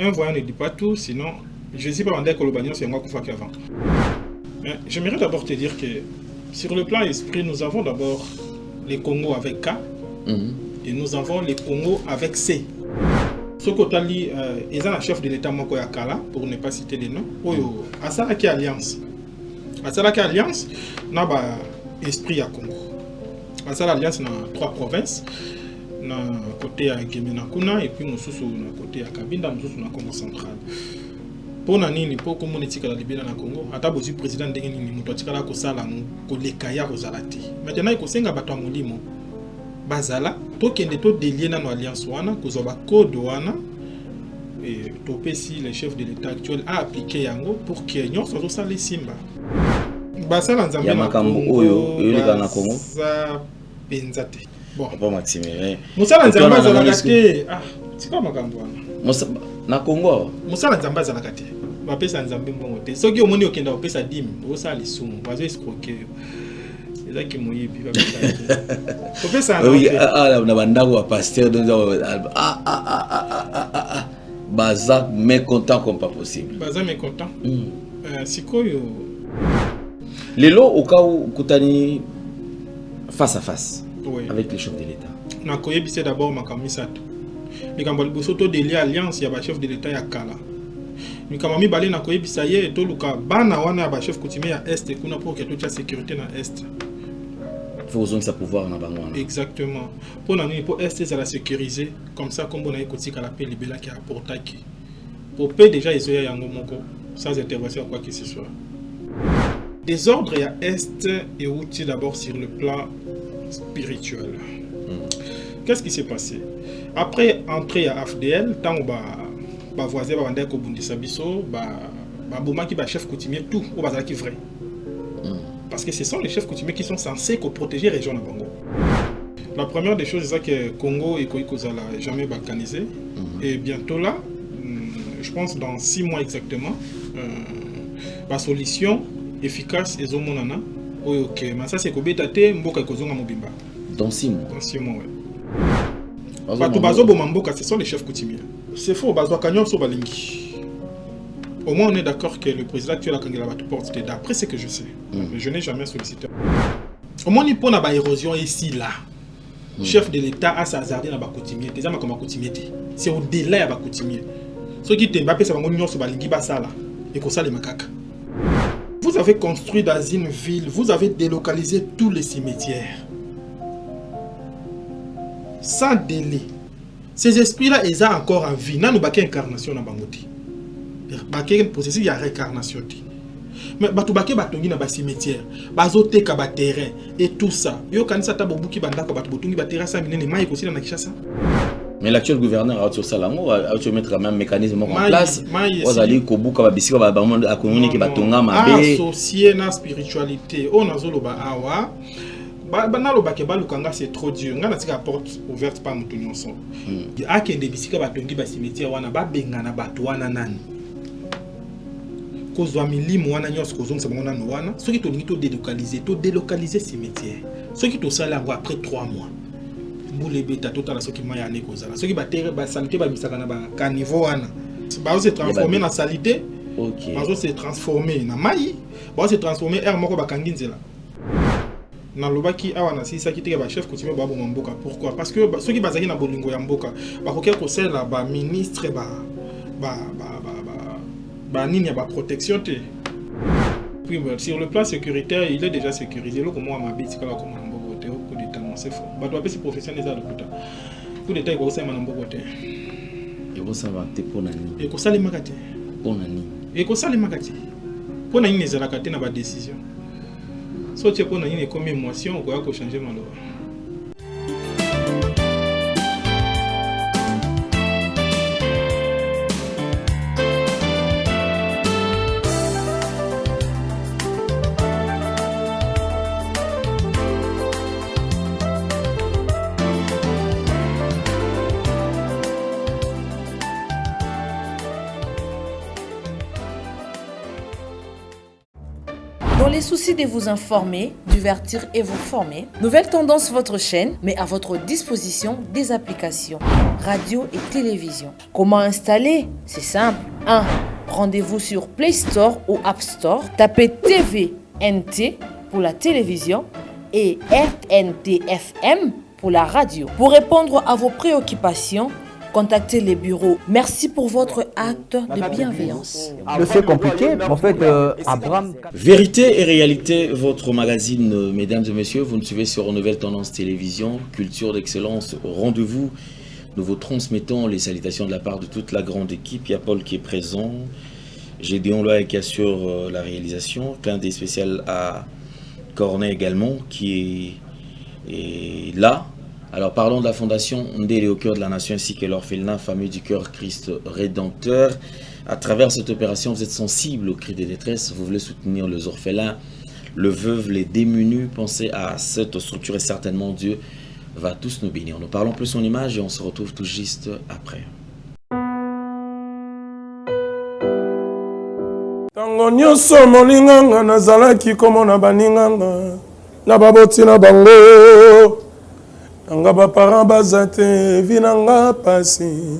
un voyant ne dit pas tout, sinon, je ne sais pas que le c'est moi qui fais qu'avant. Mais j'aimerais d'abord te dire que sur le plan esprit, nous avons d'abord les Congo avec K et nous avons les Congo avec C. Ce côté-là, ils ont un chef de l'État Mokoya Kala, pour ne pas citer les noms, à ça qui alliance. À ça qui alliance, n'a pas esprit à Congo. À ça l'alliance dans 3 provinces, na côté à Gemenakuna et puis nous na côté à Kabinda, nous na Congo central. Pour nani pour communauté la libéra na Congo, ata bozi président ndenge nini muto atikala ko sala ko lekaya ko zalati. Maintenant il senga bato molimo. Bazala to kende to délier na alliance wana ko zoba code wana et topé si le chef de l'État actuel a appliqué yango pour que nyon so sala simba. Basala nzambe na Congo oyo yoleka na Congo. Za penzate. Bon. Pas Maxime. Musala nzambe za lakate. Ah, c'est pas makambo wana. Na Congo. Musala nzambe za lakate. Ba pesa nzambe mbongo te. Soki omoni okenda opesa dim, osala lisumu, bazo escroquer. Eza ki moyibi ba pesa. Opesa oui, na bandako wa pasteur donc Baza mécontent comme pas possible. Baza mécontent. Sikoyo Lelo au cas où Koutani face à face avec les chefs de l'État. Na koyebise d'abord makamisato. Mikambo liboso to délier alliance ya ba chef de l'État ya kala. Mikama mi balé na koyebisa ye to luka bana wana ya ba chef coutumier ya est kuna pour que toute la sécurité na est. Faut que ça pouvoir na bango wana. Exactement. Pour na ni pour est ça la sécuriser comme ça comme on a écouté kala pe libela ki apportaki. Pour paix déjà isoya yango moko sans intervention quoi que ce soit. Désordre à est et outil d'abord sur le plan spirituel. Qu'est-ce qui s'est passé? Après entrer à AFDL, tant que ba voisin ba bandé ko bundisa biso, ba boma ki ba chef coutumier tout au bazar qui vrai. Parce que ce sont les chefs coutumiers qui sont censés protéger la région de Bango. La première des choses c'est que Congo et Koikozala jamais balkanisé et bientôt là, je pense dans 6 mois exactement, la solution efficace et zomonana ok mais ça c'est kobeta te mboka kozonga mobimba dans 6 mois. Dans 6 mois ouais. Bato bazo bo mboka ce sont les chefs coutumiers. C'est faux bazo kanyon so balingi. Au moins on est d'accord que le président actuel a kangela bato porte d'après ce que je sais. Mais je n'ai jamais sollicité. Au moins il pona ba érosion ici là. Chef de l'État a sa hasardé na ba coutumier, déjà ma comme coutumier. C'est au-delà ya ba coutumier. Ceux qui temba pesa bango nyonso balingi basala et ko sala makaka. Vous avez construit dans une ville, vous avez délocalisé tous les cimetières. Sans délai. Ces esprits-là, ils ont encore en vie. Nous avons une incarnation dans Bangoti. Nous avons un processus de réincarnation. Mais nous avons un cimetière, un terrain et tout ça. Vous avez un terrain. Mais l'actuel gouverneur a sur Salango a dû mettre le même mécanisme en place. Vous allez Kobuka Babisika Babamonde à Komuni qui va tonga Mabé. Associé na spiritualité. On a zoloba awa. Banaloba ke balukanga c'est trop dur. Ngana tika porte ouverte par mutu nyonso. Akende bisika batongi ba cimetière wana ba bengana bato wana nani. Kozwa milimo wana nyonso kozongisa bango nano wana. Soki tolingi to délocaliser cimetière. Soki to sala ngo après 3 mois. Les bêta total à ce qui m'a yanné cause là. Ce qui va terre ba salité ba misaka na ba caniveau wana. Ba se transformer na salité. OK. Ba se transformer na mai. Ba se transformer air moko ba kanginzela. Na lobaki awa na sisa ki te ba chef coutumier ba bomba mboka. Pourquoi? Parce que ceux qui bazaki na bolingo ya mboka ba kokia ko sela ba ministre ba nini ya ba protection te. Puis sur le plan sécuritaire, il est déjà sécurisé. Là comment ma bête kala comment c'est faux. Bah doit pas professionnels à l'hôpital. Coup d'état ko sema na mboko te. Et vous savez te pour nani. Et ko sale makate. Pour nani. Et ko sale makate. Pour nani ezala kate na ba décision. So tu pour nani comme émotion ko ya ko changer malo. Dans les soucis de vous informer, divertir et vous former, Nouvelle Tendance, votre chaîne, met à votre disposition des applications, radio et télévision. Comment installer? C'est simple. 1. Rendez-vous sur Play Store ou App Store. Tapez TVNT pour la télévision et RNTFM pour la radio. Pour répondre à vos préoccupations, contactez les bureaux. Merci pour votre acte de bienveillance. C'est compliqué, en fait, Abraham... Vérité et réalité, votre magazine, mesdames et messieurs, vous nous suivez sur Nouvelle Tendance Télévision, culture d'excellence au rendez-vous. Nous vous transmettons les salutations de la part de toute la grande équipe. Il y a Paul qui est présent, Gédéon Loa qui assure la réalisation, clin d'œil spécial à Cornet également qui est là. Alors parlons de la fondation Ndélé au cœur de la nation ainsi que l'orphelinat famille du cœur Christ Rédempteur. À travers cette opération, vous êtes sensible aux cris de détresse, vous voulez soutenir les orphelins, le veuve, les démunis. Pensez à cette structure et certainement Dieu va tous nous bénir. Nous parlons plus son image et on se retrouve tout juste après. Tango nyonso molinganga nazalaki komona baninganga na baboti na bango nga ba parents bazate vinanga pasi.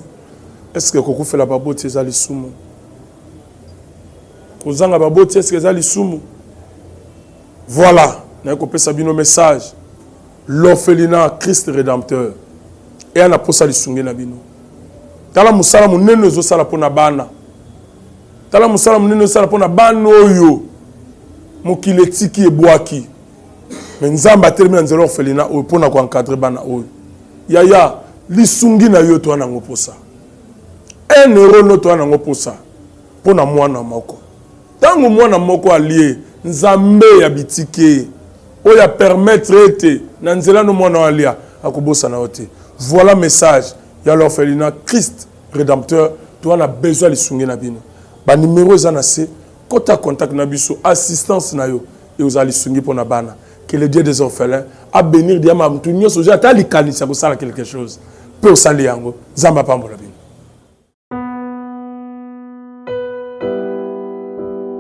Est-ce que kokufela baboti ezali sumu? Kozanga baboti est-ce que ezali sumu? Voilà, na kopesa bino message. L'orphelinat Christ Rédempteur et ana posa lisunge na bino. Tala musala munene zo sala pona bana. Tala musala munene zo sala pona bana oyo mokile tiki ebwaki. Mais nzamba termina nzelo orphelinat oyo pona ko encadrer bana oyo. Yaya lisungi na yo to ana ngoposa. 1 euro no to ana ngoposa pona mwana moko. Tango mwana moko alié nzambe ya bitike oya permettre ete na nzela no mwana alia akobosa na ote. Voilà message ya l'orphelinat Christ Rédempteur to ana besoin lisungi na bino. Ba numéro za na se kota contact na biso assistance na yo et aux alisungi pona bana. Que le Dieu des orphelins a bénir diama mtu nyoso ja tali kanisa ko sala quelque chose. Peut sali yango zamba pambola bino.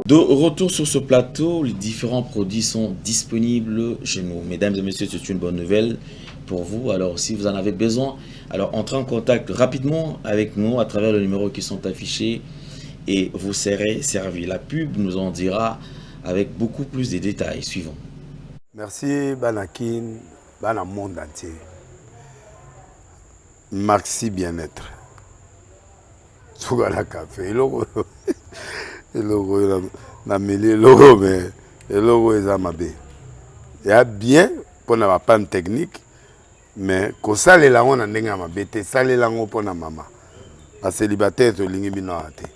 De retour sur ce plateau, les différents produits sont disponibles chez nous. Mesdames et messieurs, c'est une bonne nouvelle pour vous. Alors, si vous en avez besoin, alors entrez en contact rapidement avec nous à travers les numéros qui sont affichés et vous serez servi. La pub nous en dira avec beaucoup plus de détails. Suivons. Merci Banakin, Bana monde entier. Maxi bien-être. Sougala café, le logo na mêlé logo mais le logo est amabé. Il y a bien pour na panne technique mais ko sale la on ndenga mabete sale la ngo pona mama. A célibataire to lingi bino ate.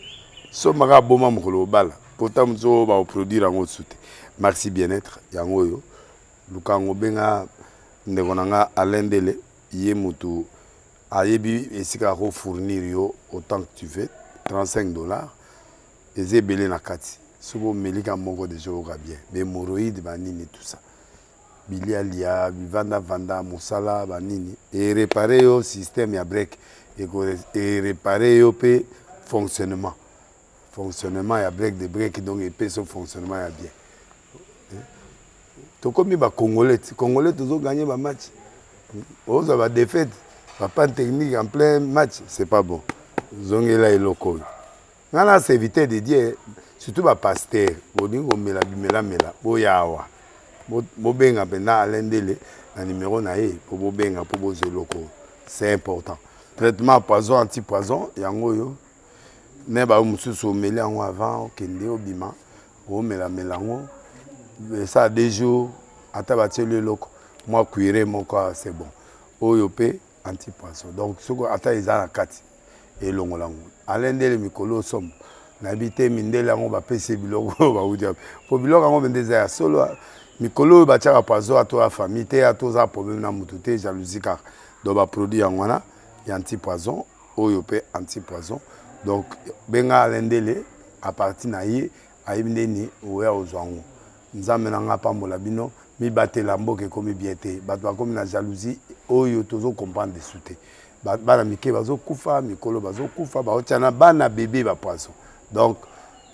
So maka boma mukolo bala. Pourtant zo ba produire ngo soute. Maxi bien-être yango yo. Lukango benga ndekonanga alendele ye mutu ayebi esika ko fournir yo autant que tu veux $35 et belé na kati sobo melika moko de joga bien mais hémorroïdes banini tout ça bilialia vanda musala banini et réparer yo système ya break et réparer yo pe fonctionnement ya break de break donc et pe son fonctionnement ya bien to comme ba congolais toujours gagner ba match aux ba défaite pas technique en plein match c'est pas bon zongela eloko ngana c'est éviter de dire surtout ba pasteur boningo mela boyawa bobenga pena alendele na numéro na ye pour bobenga pour bozeloko c'est important traitement poison anti-poison yango yo ne ba mususu meli yango avant kende obima o mela ngo ça a 2 jours ata ba tele loko moi cuire mon quoi c'est bon oyo pe anti-poison donc soko ata ezala kati et longolango alendele mikolo somme n'habité mindele yango ba pese biloko ba udia po biloko yango bendeza ya solo mikolo ba tchaka poison ato a famille te ato za problème na mututé jalousie car do ba produit yango na ya anti-poison oyo pe anti-poison donc benga alendele à partir na ye ayibindeni oya ozwango nzambe na nga pambola bino mi batela mboke komi biete bato bakomi na jalousie oyo tozo comprendre souté bana mike bazo kufa mikolo bazo kufa ba otiana bana bébé ba poisson donc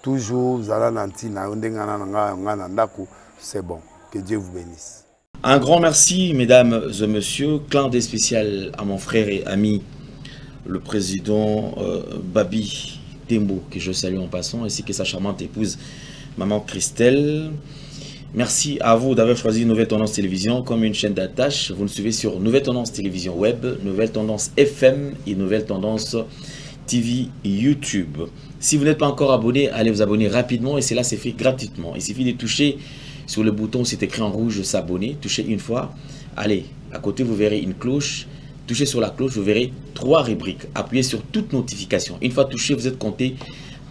toujours zala nantina ondengana ngana ndako, c'est bon. Que Dieu vous bénisse. Un grand merci, mesdames et messieurs. Clin d'œil spécial à mon frère et ami, le président Babi Tembo, que je salue en passant, ainsi que sa charmante épouse, maman Christelle. Merci à vous d'avoir choisi Nouvelle Tendance Télévision comme une chaîne d'attache. Vous nous suivez sur Nouvelle Tendance Télévision Web, Nouvelle Tendance FM et Nouvelle Tendance TV YouTube. Si vous n'êtes pas encore abonné, allez vous abonner rapidement et cela c'est fait gratuitement. Il suffit de toucher sur le bouton, c'est écrit en rouge s'abonner. Touchez une fois. Allez, à côté vous verrez une cloche. Touchez sur la cloche, vous verrez 3 rubriques. Appuyez sur toute notification. Une fois touché, vous êtes compté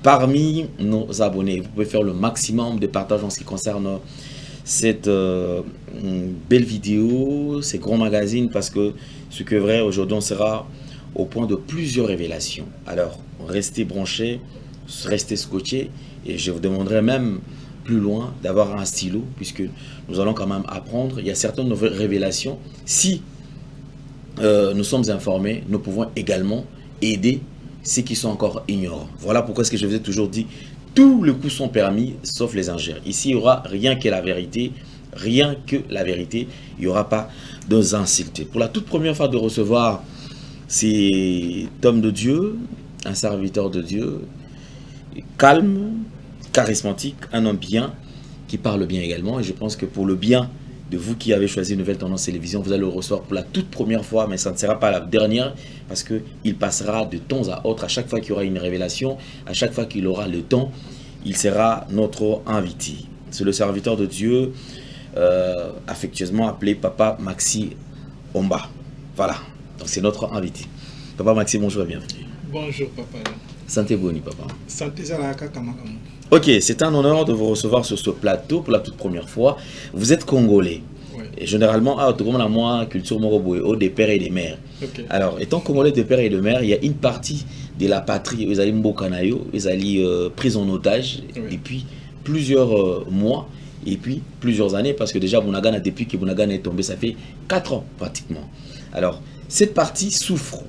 parmi nos abonnés. Vous pouvez faire le maximum de partage en ce qui concerne cette belle vidéo, ces grands magazines, parce que ce que est vrai, aujourd'hui on sera au point de plusieurs révélations. Alors, restez branchés, restez scotchés, et je vous demanderai même plus loin d'avoir un stylo, puisque nous allons quand même apprendre. Il y a certaines révélations. Si nous sommes informés, nous pouvons également aider ceux qui sont encore ignorants. Voilà pourquoi est-ce que je vous ai toujours dit, tous les coups sont permis, sauf les injures. Ici, il n'y aura rien que la vérité, rien que la vérité. Il n'y aura pas d'insultes. Pour la toute première fois de recevoir cet homme de Dieu, un serviteur de Dieu, calme, charismatique, un homme bien, qui parle bien également. Et je pense que pour le bien de vous qui avez choisi Nouvelle Tendance Télévision, vous allez le recevoir pour la toute première fois, mais ça ne sera pas la dernière, parce qu'il passera de temps à autre. À chaque fois qu'il y aura une révélation, à chaque fois qu'il aura le temps, il sera notre invité. C'est le serviteur de Dieu, affectueusement appelé Papa Maxi Omba. Voilà, donc c'est notre invité. Papa Maxi, bonjour et bienvenue. Bonjour papa. Santé boni papa. Santé Zalaka Kamakamu. Ok, c'est un honneur de vous recevoir sur ce plateau pour la toute première fois. Vous êtes congolais. Oui. Et généralement, moi, culture moroboé, des pères et des mères. Okay. Alors, étant congolais de pères et de mères, il y a une partie de la patrie, ils allaient mbokanayo, ils allaient pris en otage depuis plusieurs mois et puis plusieurs années, parce que déjà, Bunagana, depuis que Bunagana est tombé, ça fait 4 ans pratiquement. Alors, cette partie souffre.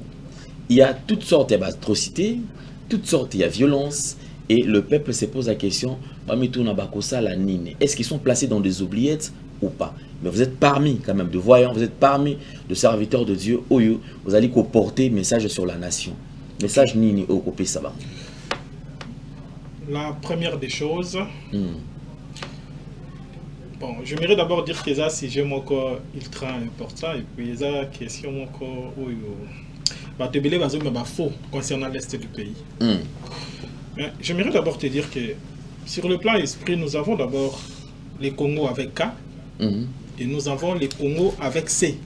Il y a toutes sortes d'atrocités, toutes sortes de violence. Et le peuple se pose la question, est-ce qu'ils sont placés dans des oubliettes ou pas? Mais vous êtes parmi quand même de voyants, vous êtes parmi de serviteurs de Dieu. Vous allez porter message sur la nation. Message nini au copé ça va. La première des choses, bon, j'aimerais d'abord dire que ça c'est j'ai mon corps ultra important et puis ça question mon corps faux concernant l'est du pays. J'aimerais d'abord te dire que sur le plan esprit, nous avons d'abord les Congos avec K et nous avons les Congos avec C.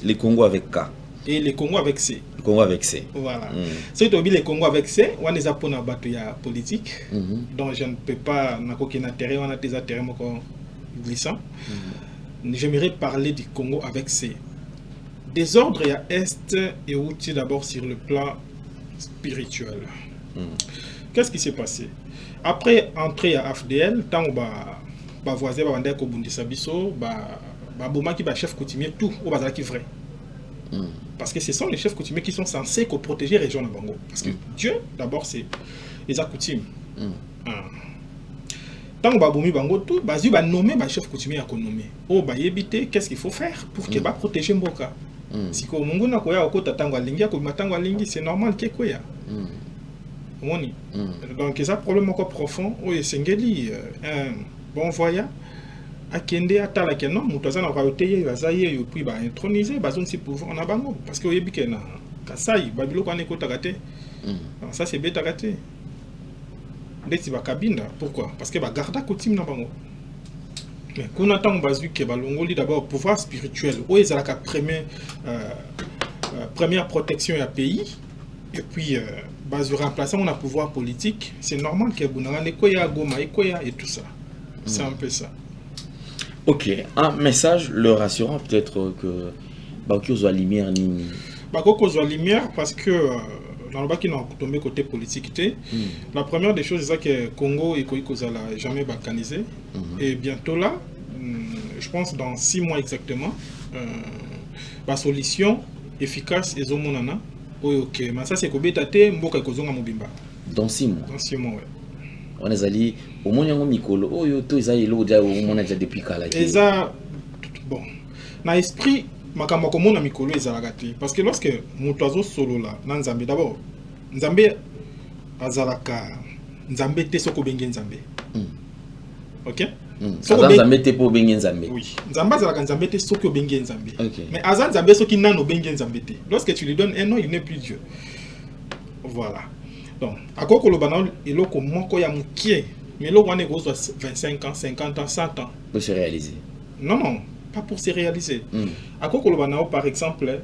Les Congos avec K. Et les Congos avec C. Les Congos avec C. Voilà. Si tu as les Congos avec C, on les a pour la bataille politique. Donc je ne peux pas, on a des intérêts glissants. J'aimerais parler du Congo avec C. Désordre il y a Est et Outil d'abord sur le plan spirituel. Qu'est-ce qui s'est passé? Après entrer à AFDL, tant que voisin va vendre Kobundisa Biso, Boma qui chef coutumier tout au bazar qui vrai. Parce que ce sont les chefs coutumiers qui sont censés protéger les régions de Bango. Parce que Dieu d'abord c'est les coutumes. Tant que Baboumi Bango tout, Bazu va nommer chef coutumier à nommer. Oh éviter qu'est-ce qu'il faut faire pour qu'il va protéger Mboka. Si ko mungu na koya okota tango alingi ko matango alingi c'est normal que koya. Donc c'est un problème encore profond où Sengeli un bon voyant à Kende atala que non mutoza na royauté bazaye et puis ba introniser bazone si pouvoir na bango parce que oyebike na Kasai babilo ko anekota gate. Ça c'est bête gate. Ndeti ba kabinda pourquoi? Parce que ba garda coutume na bango. Mais qu'on attend bazu que balongoli d'abord pouvoir spirituel où ils ont la première protection à pays et puis bazu remplaçant on a pouvoir politique c'est normal que bunanga koya goma et tout ça c'est un peu ça. Ok, un message le rassurant peut-être que Bakio soit lumière ni Bakio soit lumière parce que dans le bas qui n'a tombé côté politique, la première des choses c'est que Congo et Koikozala jamais balkanisé et bientôt là, je pense dans 6 mois exactement, la solution efficace est Dans 6 mois. Dans 6 mois, ouais. on est allé au moins yango mikolo oh yo to ezali lo déjà au moins déjà depuis kala eza bon na esprit makambo komona mikolo ezalaka te parce que lorsque moto azo solo là na nzambe d'abord nzambe azalaka nzambe te soko benge nzambe OK soko nzambe te po benge nzambe oui nzambe azalaka nzambe te soko benge nzambe mais azan nzambe soki nano benge nzambe te lorsque tu lui donnes un nom il n'est plus Dieu voilà donc akoko lobana eloko moko ya mukie mais eloko wana ekozwa 25 ans 50 ans 100 ans pour se réaliser non pas pour se réaliser akoko lobana par exemple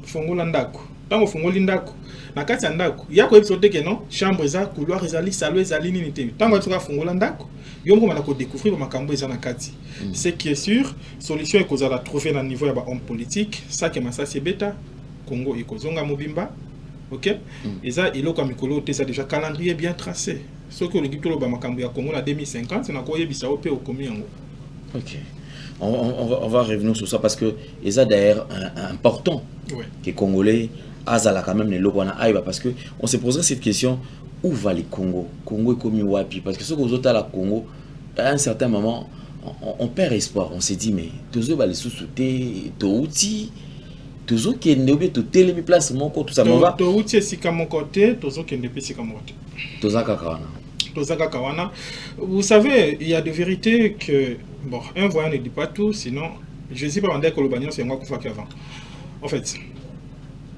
fongola ndako tango fongoli ndako na kati ya ndako ya ko episode ke non chambre eza couloir ezali salon ezali nini te tango esoka fongola ndako yo moko ko découvrir makambo eza na kati ce qui est sûr solution ekozala trouver na niveau ya ba homme politique ça que Masasi beta Congo ekozonga mobimba OK eza iloko mikolo te ça déjà calendrier bien tracé ce que le gitolo ba makambo ya Congo na 2050 na ko yebisa ope okomi yango OK on va revenir sur ça parce que eza d'ailleurs important que Congolais azala quand même les lokwana aïba parce que on se poserait cette question où va le Congo est comme wapi parce que ce que vous autres à la Congo à un certain moment on perd espoir on s'est dit mais tozo ba les sous-souter to outil tozo kende obe to telemi place moko tout ça va to outil sika moko te tozo kende pe sika moko te tozaka kawana vous savez il y a des vérités que bon un voyant ne dit pas tout sinon je sais pas on dit que le bagnon c'est moi kufa avant en fait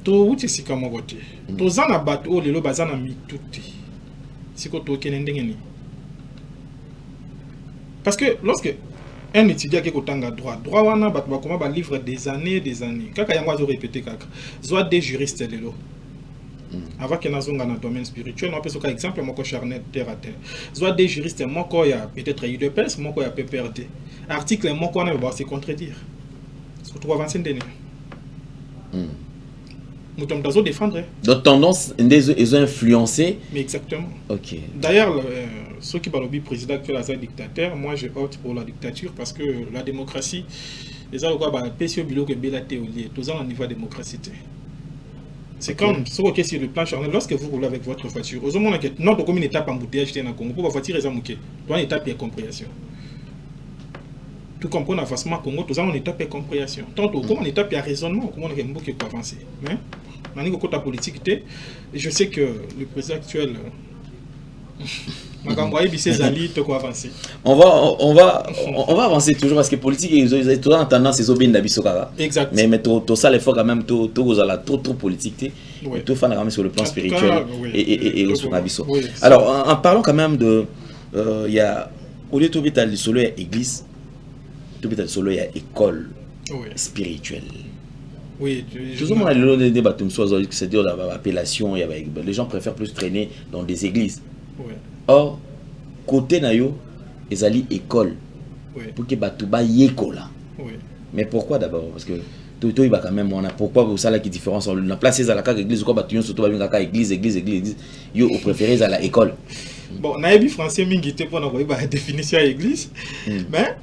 to uti sika moko te tozana bato o lelo bazana mituti siko to kenendenge ni parce que lorsque un étudiant qui kotanga droit wana bato ba koma ba livre des années kaka yango azo répéter kaka soit des juristes lelo avant que nazonga na domaine spirituel on peut so ka exemple moko charnet terre à terre soit des juristes moko ya peut-être UDPS moko ya PPRD article moko na ba se contredire surtout avancer ndene nous sommes défendre. D'autres tendances, ils ont influencé. Mais exactement. Ok. D'ailleurs, ceux qui parlent du président actuel est un dictateur, moi je opte pour la dictature parce que la démocratie, les gens qui PCO bilo que bela théorie, tous en niveau de démocratie. C'est comme sur le plan charnel, lorsque vous roulez avec votre voiture, aux hommes que notre commune étape embouteillage dans Congo pour voiture les amouquer. Toi une étape de compréhension. Tout comme qu'on a facilement Congo, tous en étape de compréhension. Tantôt comme on étape de raisonnement, comment on a beaucoup pour avancer. Mais côté politique, je sais que le président actuel on va avancer toujours parce que politique ils ont toujours tendance ils ont bien d'abisokara. Exact. Mais tout ça les fois quand même tout trop politique tout fan quand même sur le plan spirituel et sur abisso. Alors en parlant quand même de il y a au lieu de tout le solo église tout le solo il y a école spirituelle. Oui, c'est-à-dire l'appellation, les gens préfèrent plus traîner dans des églises. Oui. Or, côté nayo, ils allaient école. Oui. Pour que batuba yekola. Oui. Mais pourquoi d'abord? Parce que tout il va quand même on a pourquoi vous savez qui différence on la place à la carte église quoi batuyon surtout ba ngaka église yo au préféré à la école. Bon, naïbi français mingité pour na ba définition église. Mais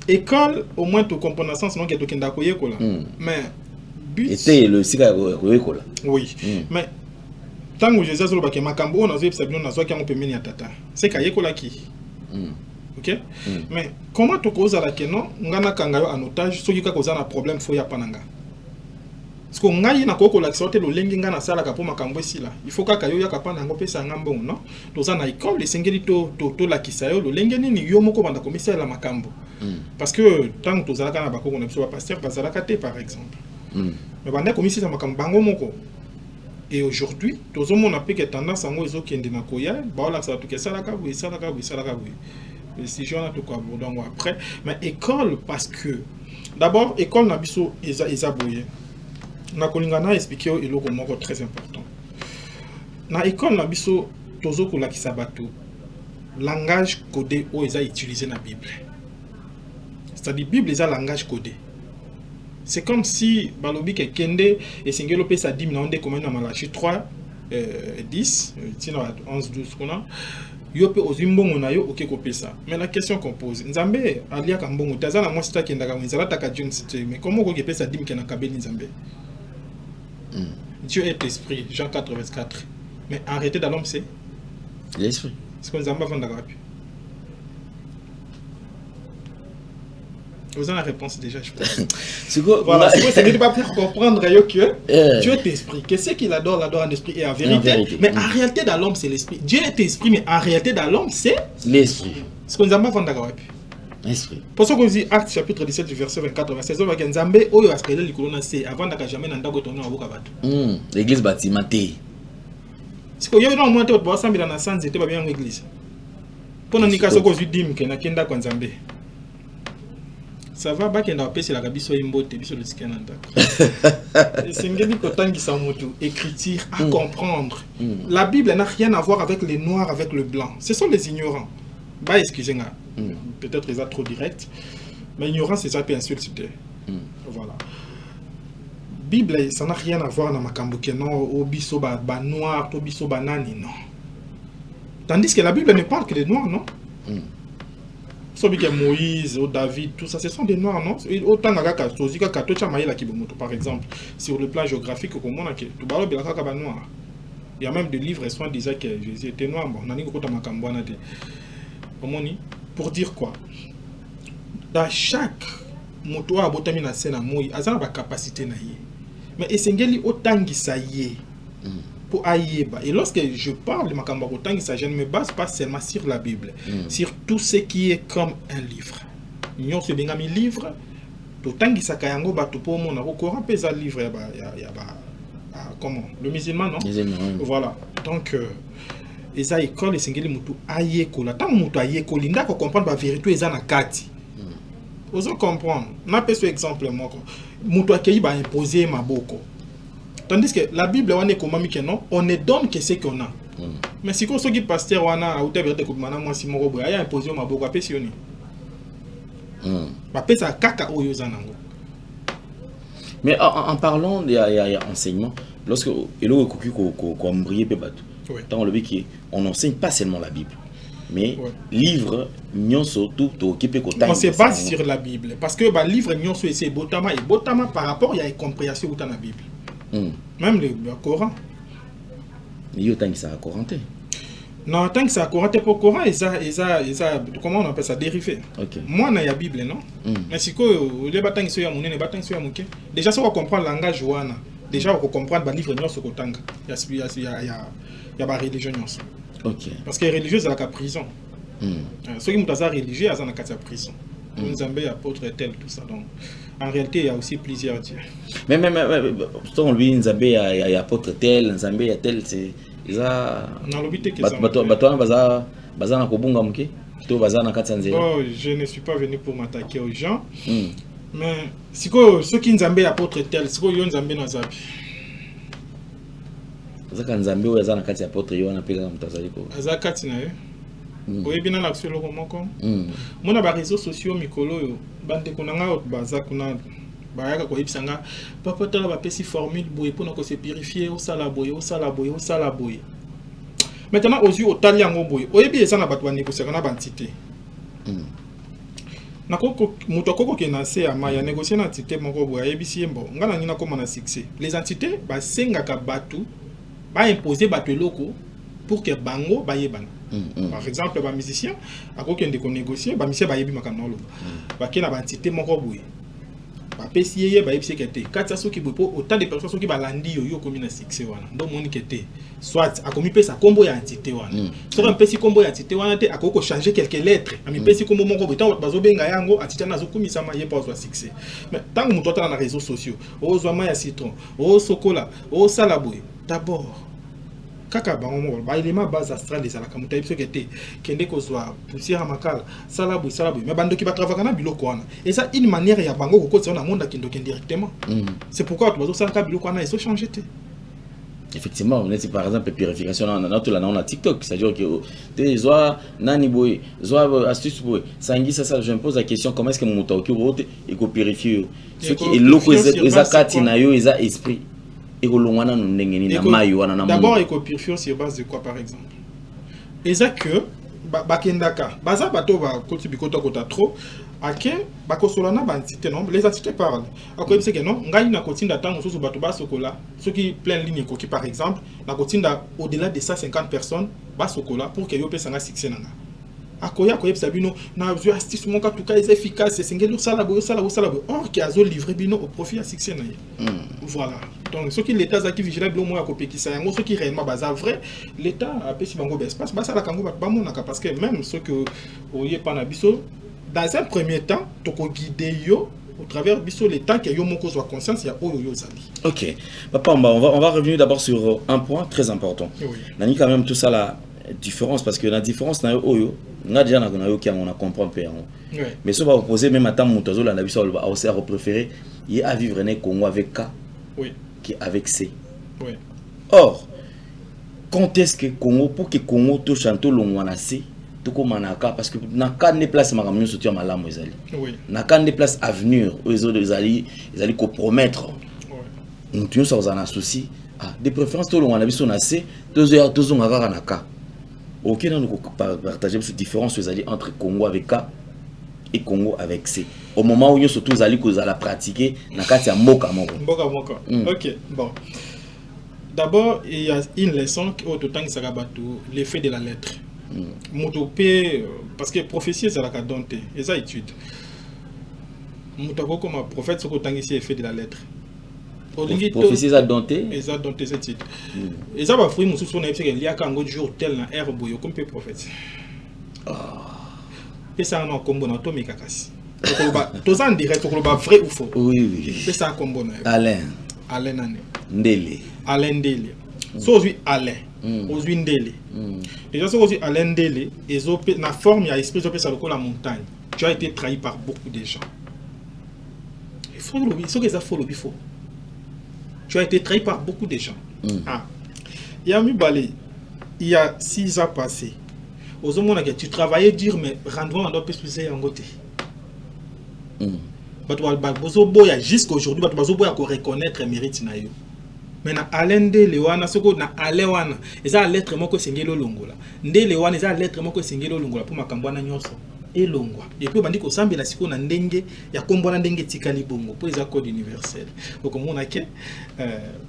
école au moins tu comprends sens non que tu kenda ko yekola. Mais était le sika koyekola. Oui. Mais tant que Jésus zo ba ke makambo on a vu sabino na zo ki on peut meni atata. C'est ka yekola ki. OK? Mais comment tu causes à la kenon ngana kanga yo en otage soki ka causer un problème fo ya pananga. Parce que ngai na koko la sorte lo lengi ngana sala ka po makambo esila. Il faut ka kayo ya ka pananga pesa ngambo non. Toza na école sengeli to la kisayo lo lengi ni yo moko banda komisa la makambo. Parce que tant que tozala kana bako on a besoin pasteur bazala kate par exemple. Mais banda komisa makambo bango moko. Et aujourd'hui, tout le monde a pris tendance à nous qui est na koya, bah là ça tout que ça la kabou, ça la kabou, ça la kabou. Si j'en ai tout quoi donc après, mais école parce que d'abord école na biso eza boye. Na kolingana expliquer eloko moko très important. Na école na biso tozo ko la kisabatu. Langage codé o eza utilisé na Bible. C'est-à-dire Bible eza langage codé. C'est comme si balobi ke kende et singelo pesa 10 na onde comme na Malachi 3 10 tina 11 12 kona yo pe ozimbongo na yo oke kopesa. Mais la question qu'on pose nzambe alia ka mbongo taza na mwasi ta kenda ka nzala ta ka John cité mais comment ko pesa 10 ke na kabeli nzambe. Dieu est esprit Jean 4 verset 4. Mais arrêtez dans l'homme c'est l'esprit. Est-ce que nous avons besoin d'Arabe? Vous avez la réponse déjà, je pense. Voilà, c'est que pas pour comprendre que Dieu est esprit. Qu'est-ce qu'il adore en esprit et en vérité. Mais en réalité, dans l'homme, c'est l'esprit. Dieu est esprit, mais en réalité, dans l'homme, c'est l'esprit. Est-ce que nous avons besoin d'Arabe? Esprit. Pour ça qu'on dit Acte chapitre 17 du verset 24 26, on va dire Nzambe oyo aspelé likolona c'est avant d'aka jamais nanda ko tourner aboka bato. L'église bâtimentée. C'est que yo non monter au sambila na sanze te ba bien l'église. Pour nika soko zudim ke na kenda kwa Nzambe. Ça va ba kenda pesi la kabiso imbote biso le tikana ndako. Et c'est ngeli ko tangisa mutu écriture à comprendre. La Bible n'a rien à voir avec les noirs avec le blanc. Ce sont les ignorants. Bah excusez-moi. Peut-être ils sont trop direct, mais ignorance c'est ça peut insulter. Voilà. Bible ça n'a rien à voir dans makambuke non au biso ba noir, au biso banani non. Tandis que la Bible ne parle que des noirs non. Sauf que Moïse, David, tout ça, ce sont des noirs non. Autant que Tozika Katocha Maïla Kibomoto par exemple, sur le plan géographique comme on a que tout balo bila kaka ba noir. Il y a même des livres et soins disant que Jésus était noir. Bon, on a ni ko ta makambwana de. Pour dire quoi? Dans chaque moto à botami na scène moi, azana ba capacité na yé. Mais esengeli otangisa yé pour ayeba. Et lorsque je parle de makamba otangisa, je ne me base pas seulement sur la Bible, sur tout ce qui est comme un livre. Nyon se bengami livre, to tangisa kayango ba to po mona ko Coran pesa livre ya comment? Le musulman non? Voilà. Donc eza école esengeli mutu ayekola tant mutu ayekola ndako comprendre ba vérité eza na kati ozo comprendre na peso exemple moko mutu akeyi ba imposer maboko tandis que la Bible wana komami que non on ne donne que ce qu'on a mais si ko soki pasteur wana a uta vérité ko mana moi si moko boya ya imposer maboko apesi yoni ba pesa kaka oyo zanango. Mais en parlant il y a enseignement lorsque elo koki ko embryer pe bato. Dans le qui on n'enseigne pas seulement la Bible, mais livre nyonso tout occupé côté. On se base sur la Bible parce que bah livre nyonso c'est botama et botama par rapport il y a une compréhension dans la Bible. Même le Coran. Il y a tant que ça a Coranté. Non, tant que ça a Coranté pour Coran, comment on appelle ça dérivé. Moi na ya Bible non. Mais si que les batang so ya munene batang so ya muke. Déjà ça on comprendre langage wana. Déjà on comprendre ba livre nyonso kotanga. Il y a la religion. Parce que les religieux, c'est la prison. Ceux qui sont religieux, c'est la prison. Nous avons apôtre tel, tout ça. Donc, en réalité, il y a aussi plusieurs dieux. Mais, lui, nous avons apôtre tel, nous avons tel, c'est. Je ne suis pas venu pour m'attaquer aux gens. Mais ceux qui nous avons apôtre tel, c'est ceux qui nous avons Nazabi. Zaka nzambe oyo aza na kati ya porte yo wana peka mutazali ko aza kati na ye oyebina na kuselo komoko mona ba réseaux sociaux mikolo yo bande konanga baza kuna bayaka ko yebisanga papa tala ba pesi formule boye pona ko se purifier au sala boye maintenant aux yeux au tali yango boye oyebi eza na bato ba négocier na ba entité na koko muto koko ke na se ama ya négocier na entité moko boye yebisi mbo ngana ngina ko na succès les entités ba senga ka batu ba imposer bato loko pour que bango ba yebana. Par exemple ba musicien akoko ndeko négocier ba musicien ba yebi makamna lo ba ke na ba entité moko boye ba pesi yeye ba yebisi kete kati aso ki bopo autant de personnes qui ba landi yo komi na succès wana ndo moni kete soit akomi pesa kombo ya entité wana so ka pesi kombo ya entité wana te akoko changer quelques lettres ami pesi kombo moko boto bazo benga yango entité na zo komisa ma ye pas zo succès mais tant que muto na réseaux sociaux o zo ma ya citron o sokola o salaboy d'abord kaka bango ba élément base astral des alaka muta biso kete kende ko zwa poussière makala salaboy mais bandoki ba travailler na biloko wana et ça une manière ya bango ko kotsa na monde kindo indirectement c'est pourquoi tu bazo sala biloko wana ils ont changé te. Effectivement, on est par exemple purification on a TikTok, c'est-à-dire que tu vois nani boy, soit astuce boy, sangi ça je me pose la question comment est-ce que mon moto qui et ko purifier ce qui est loko ezakati na yo eza esprit. D'abord, il faut purifier sur base de quoi, par exemple? Et ça que, bakendaka, baza bato ba koti bikota kota trop, ake bakosolana ba entité non, les entités parlent. Ako c'est que non, ngai na kotinda tango so bato ba sokola, ceux qui plein ligne koki par exemple, na kotinda au-delà de 150 personnes, basokola pour que yo pesa nga succès nanga akoya koyebisa bino na zo astuce mon cas tout cas est efficace c'est ngelo sala boyo or qui azo livrer bino au profit à succès na ye voilà donc ceux qui l'état zaki vigilable au moins akopekisa yango ceux qui réellement baza vrai l'état a pesi bango espace basa la kango ba monaka parce que même ceux que oye pa na biso dans un premier temps toko guider yo au travers biso l'état que yo moko soit conscience ya oyo yo zali. OK. Papa on va revenir d'abord sur un point très important. Oui. Nani quand même tout ça la différence parce que la différence na oyo nga déjà na yo qui on a comprend peu. Oui. Mais ça va opposer même à temps motozo la biso a aussi préféré il à vivre né Congo avec K. Oui. Qui avec C. Oui. Or quand est-ce que Congo pour que Congo to chanto longwana C tout manaka parce que na kan ne place makamyo soutien malamu ezali oui na kan ne place avenir aux autres ezali compromettre oui nous ça on a souci de préférence tout le monde a biso na C 2 heures 2 ans kaka na ka OK nous partager cette différence ezali entre Congo avec K et Congo avec C au moment où nous surtout ezali ko za la pratiquer na kati ya mboka moko OK bon d'abord il y a une leçon au temps qui sera bateau l'effet de la lettre. Motopé parce que prophétie c'est la cadente et ça étude mutako comme prophète ce que tant ici effet de la lettre prophétie ça dompté et ça dompté cette titre et ça va fruit musu sona epse que liaka ngo jour tel na air boyo comme prophète et ça na kombo na to mikakasi to ça en direct ko ba vrai ou faux oui et ça kombo na Alain nane Ndele so ozwi Alain ozwi Ndele déjà so ozwi Alain Ndele ezope na forme ya esprit ezope sa lokola montagne tu as été trahi par beaucoup de gens il faut le so que ça faut le bifo tu as été trahi par beaucoup de gens il y a mibale il y a 6 ans passés ozomona que tu travaillais dur mais rendement on doit plus yango te bato bazo boya jusqu'à aujourd'hui bato bazo boya ko reconnaître mérite na yo. Maintenant Alain Ndele wana soko na ale wana eza lettre moko sengelo longola Ndele wana eza lettre moko sengelo longola pour makambo na nyonso elongwa et puis bandi ko sambela siko na ndenge ya kombo na ndenge tikali bongo pour eza code universel donc mona ke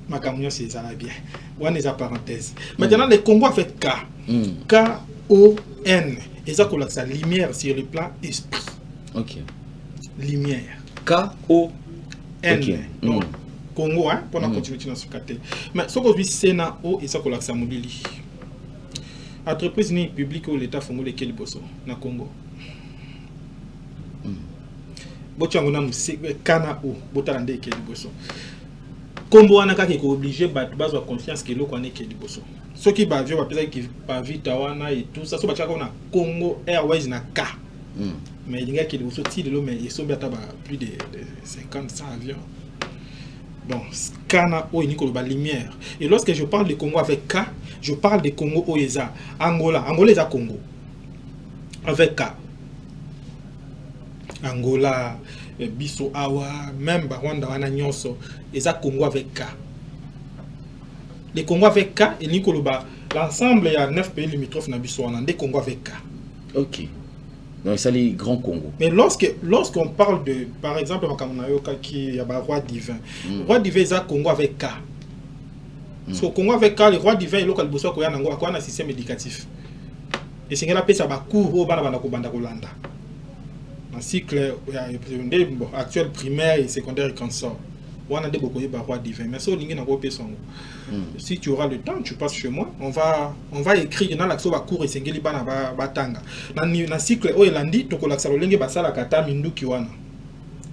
makambo nyonso eza bien wana eza parenthèse maintenant le Congo avec K K O N eza ko la lumière sur le plan esprit. OK. Lumière K O N okay. Donc Congo hein pour continuer dans ce côté mais ce que je Sénat o et ça que l'accès mobili entreprise ni publique ou l'état fongo lequel bosso na Congo bochango na kana o botalande ke bosso kombo wana kaka ko obligé bazo confiance que loko ane ke bosso ceux qui ba vieux ba pesa qui ba vita wana et tout ça so bachaka na Congo Airways na K mais il y a qui bosso ti de mais ils sont plus de 50 100 avions. Bon, Kana o Nikolo ba lumière. Et lorsque je parle de Congo avec K, je parle de Congo Oeza, Angola, Angola est Congo. Avec K. Angola, Biso Awa, même Rwanda wana nyonso, eza Congo avec K. Les Congo avec K et Nikolo ba l'ensemble il y a 9 pays limitrophes na Biso wana, des Congo avec K. OK. Donc c'est les grands Congo. Mais lorsqu'on parle de, par exemple, qui y a roi divin, roi divin c'est Congo avec K. Parce que Congo avec K, le roi divin il local bosso ko yango ko na système éducatif. Et c'est ngela pesa ba cours au bana ko banda ko landa. Un cycle actuel primaire et secondaire et consort. On a des beaucoup de roi divin. Mais ça lingi na ko pesa ngo. Si tu auras le temps, tu passes chez moi. On va écrire dans l'action cours et sengeli bana batanga. Na cycle o elandi to ko laksa lolenge basala kata minduki wana.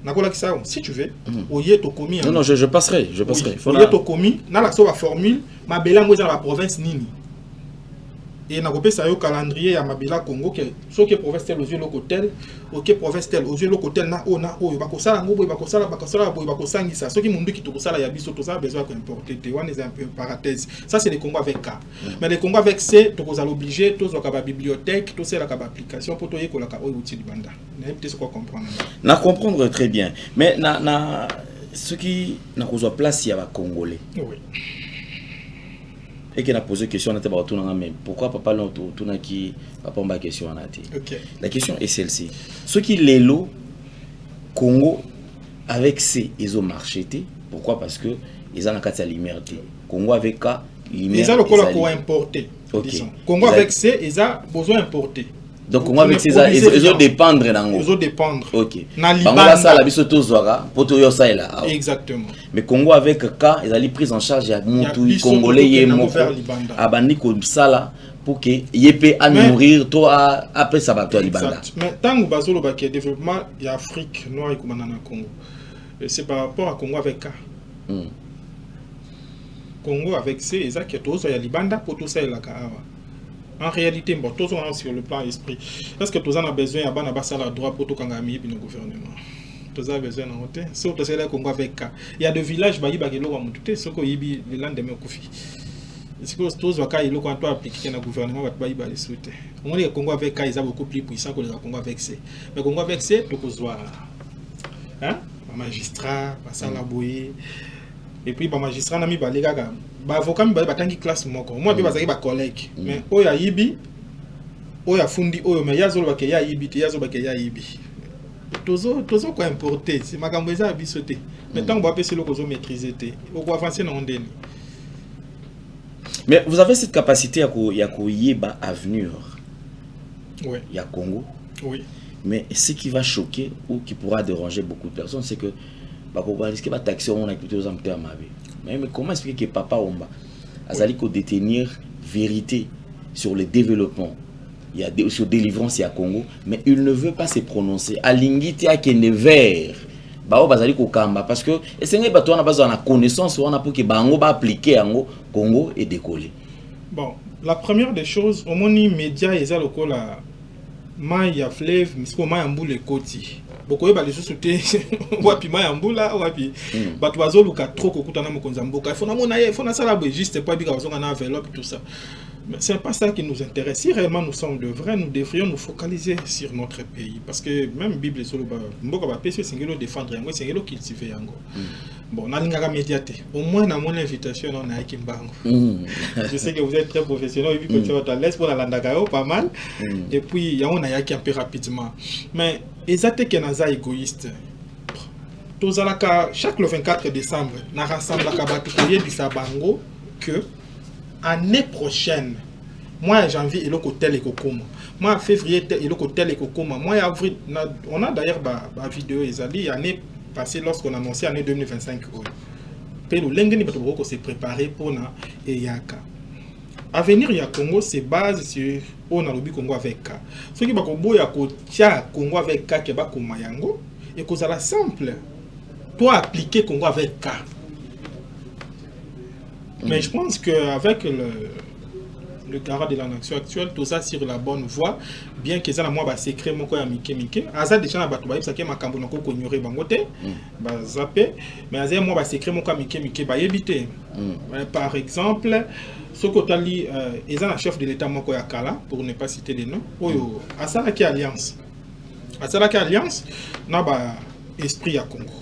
Na ko laksa si tu veux. Oye to komi. Non je passerai. Oye to komi na l'action ba formule mabela ngo za la province nini. Et na ko pesa yo calendrier ya mabela Congo que so que province tel aux yeux local OK province tel aux yeux local na o bakosala ngo boy bakosala boy bakosangisa so ki mundu ki to kosala ya biso to ça besoin ko importer te wana c'est un peu parenthèse ça c'est les Congo avec K mais les Congo avec C to kozala obligé to zo ka ba bibliothèque to c'est la ka ba application pour to yekola ka o outil libanda na peut-être quoi comprendre na comprendre très bien mais na ce qui na kozwa place ya ba congolais oui. Et qui a posé question, mais pourquoi papa l'a tourné qui papa m'a question en a dit. La question est celle-ci. Ceux qui les lots Congo avec ces ils ont marché. Pourquoi? Parce que ils ont la lumière. Congo avec K Ils ont le Congo importé. Congo avec C, ils ont besoin d'importer. Donc Congo avec C, ils ont dépendre d'ango. Ils ont dépendre. Ok. Bango ça la biso tozwara poto yo ça là. Exactement. Mais Congo avec K, ils ont prise en charge ya mutu congolais yemo. Abandi ko sala pour que yepé à nourrir toi après ça va toi libanda. Mais tant que bazolo ba qui développement y Afrique noire et komana na Congo. C'est par rapport à Congo avec K. Congo avec C, ils ont qui tous ya libanda pour tout ça la Kaava. En réalité, bon, tous on sur le plan esprit. Est-ce que tous on a besoin à bana basa la droit pour tout kangami puis le gouvernement. Tous on a besoin en côté. Sauf que c'est là Congo avec K. Il y a des villages bayi bagelo wa mututé, ce ko yibi le lendemain kofi. C'est que tous waka ilo quand toi appliquer na gouvernement va bayi ba les souhaiter. On dit que Congo avec K ils ont beaucoup plus puissant que le Congo avec C. Mais Congo avec C, tout kozwa. Hein? Magistrat, basala boye. Et puis ba magistrat na mi ba legaga. Ba avocat mi ba batangi classe moko. Moi bi bazaki ba collègue. Mais oya yibi, oya fundi oyo mais yazo ba ke ya yibi, yazo ba ke ya yibi. Tozo ko importer, c'est makambo eza bisoté. Mais tant ba pesi loko zo maîtriser té. O ko avancer na ondeni. Mais vous avez cette capacité à yeba avenir. Oui. Il y a Congo. Oui. Mais ce qui va choquer ou qui pourra déranger beaucoup de personnes, c'est que on risque de taxer on a écouté aux amateurs mais comment expliquer que Papa Omba a dit détenir vérité sur le développement, il y a sur délivrance il y a Congo, mais il ne veut pas se prononcer à l'ingiti à kene vert bazali ko kamba parce que essenge bato na besoin de connaissance on a pour que bango ba appliquer en Congo et décoller. Bon, la première des choses au moni média eza lokola Maya fleuve misko Maya mbule koti. Beaucoup ba les sauter wapi Maya mbula wapi bato bazoluka trop kokutana mokonza mboka. Il faut na sala juste pas bika bazonga na enveloppe tout ça. Mais c'est pas ça qui nous intéresse. Si réellement nous sommes de vrais, nous devrions nous focaliser sur notre pays parce que même Bible solo ba mboka ba pesi singelo défendre yango singelo cultiver yango. Bon, on a l'ingara médiaté. Au moins, dans mon invitation, on a un Kimbango. Je sais que vous êtes très professionnel, et puis que tu vas à l'aise pour la Landagao, pas mal. Et puis, on a un peu rapidement. Mais, exactement, qu'il y a égoïste. Chaque le 24 décembre, on rassemble la Kabatoukouye du Sabango que l'année prochaine, moi, janvier, il y a tel et kokoma. Moi, février, il y a tel et kokoma. Moi, avril, on a d'ailleurs une vidéo, il y a année passé lorsqu'on a annoncé l'année 2025. Pero l'engeni bato boko s'est préparé pour na eyaka. Avenir ya Congo se base sur on a lobby Congo avec K. Ce qui bako boya ko tia Congo avec K ke ba ko mayango et que ça la simple. Toi appliquer Congo avec K. Mais je pense que avec le carré de la nation actuelle, tout ça sur la bonne voie, bien que ça na moi secret moko ya mike aza déjà na bato ba yebisa ke makambo nako ko ignorer bangote ba zappé mais aza moi secret moko mike ba yebité. Par exemple ce kotali eza na chef de l'état moko ya kala pour ne pas citer les noms oyo asala ki alliance na ba esprit ya Congo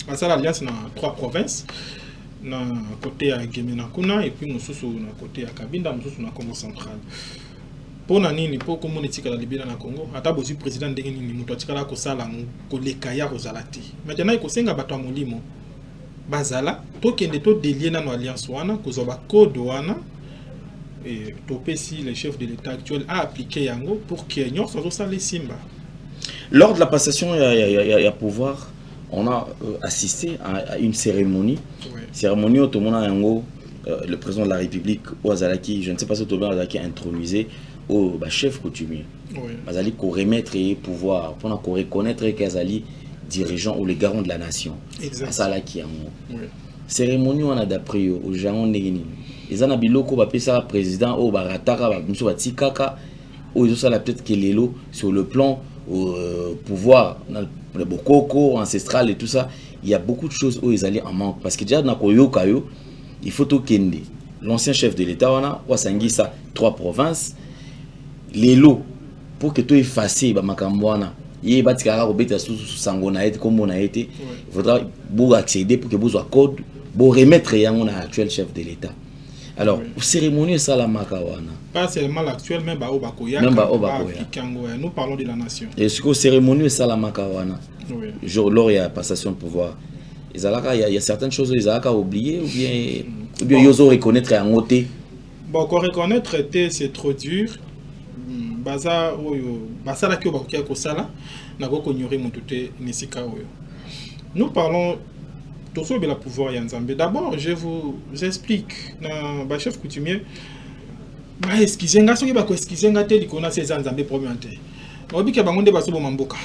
asala alliance na 3 provinces na côté à Gemena Kuna et puis nous na côté à Kabinda nous na Congo central. Pour nani pour comme on etika la libéra na Congo ata bozi président ndenge nini muto atikala ko sala ko lekaya rozalati. Maintenant iko senga bato molimo bazala to kende to délier na no alliance wana ko zoba code wana et topé si le chef de l'état actuel a appliqué yango pour que nyor so sala simba. Lors de la passation il y a pouvoir on a assisté à une cérémonie. Cérémonie où tout le monde le président de la République, Ouazalaki, je ne sais pas si tout le monde a intronisé au chef coutumier. Bazali pour remettre et pouvoir, pour reconnaître qu'Azali dirigeant ou les garants de la nation. Azalaki en cérémonie on a d'après au Japon Negini. Les anabiloko va pesa président au baratara monsieur Batikaka ou ils ont ça peut-être que l'élo sur le plan au pouvoir le bokoko ancestral et tout ça, il y a beaucoup de choses où ils allaient en manque parce que déjà dans Koyokayo il faut tout kende l'ancien chef de l'état wana wasangisa 3 provinces les lots pour que tout effacé ba makambo wana yé batikara ko beta sous sangona été comme on a été il faudra beaucoup accéder pour que vous soit code pour remettre yango na actuel chef de l'état. Alors, cérémonie ça la makawana. Pas seulement l'actuel, même Baobakoya. Nous parlons de la nation. Et ce que cérémonie ça la makawana. Genre lors il y a passation de pouvoir. Il y a certaines choses ils ont oublié ou bien Ou bien ils reconnaître un côté. Bon, qu'on reconnaître c'est trop dur. Baza oyo basala ki obakoki kosala na ko ignorer motuté nesika oyo. Nous parlons toujours de la pouvoir ya Nzambe. D'abord, je vous explique na ba chef coutumier ba eskizenga soki ba ko eskizenga te likona se Nzambe problème te. Obi ke bango nde bazo boma mboka.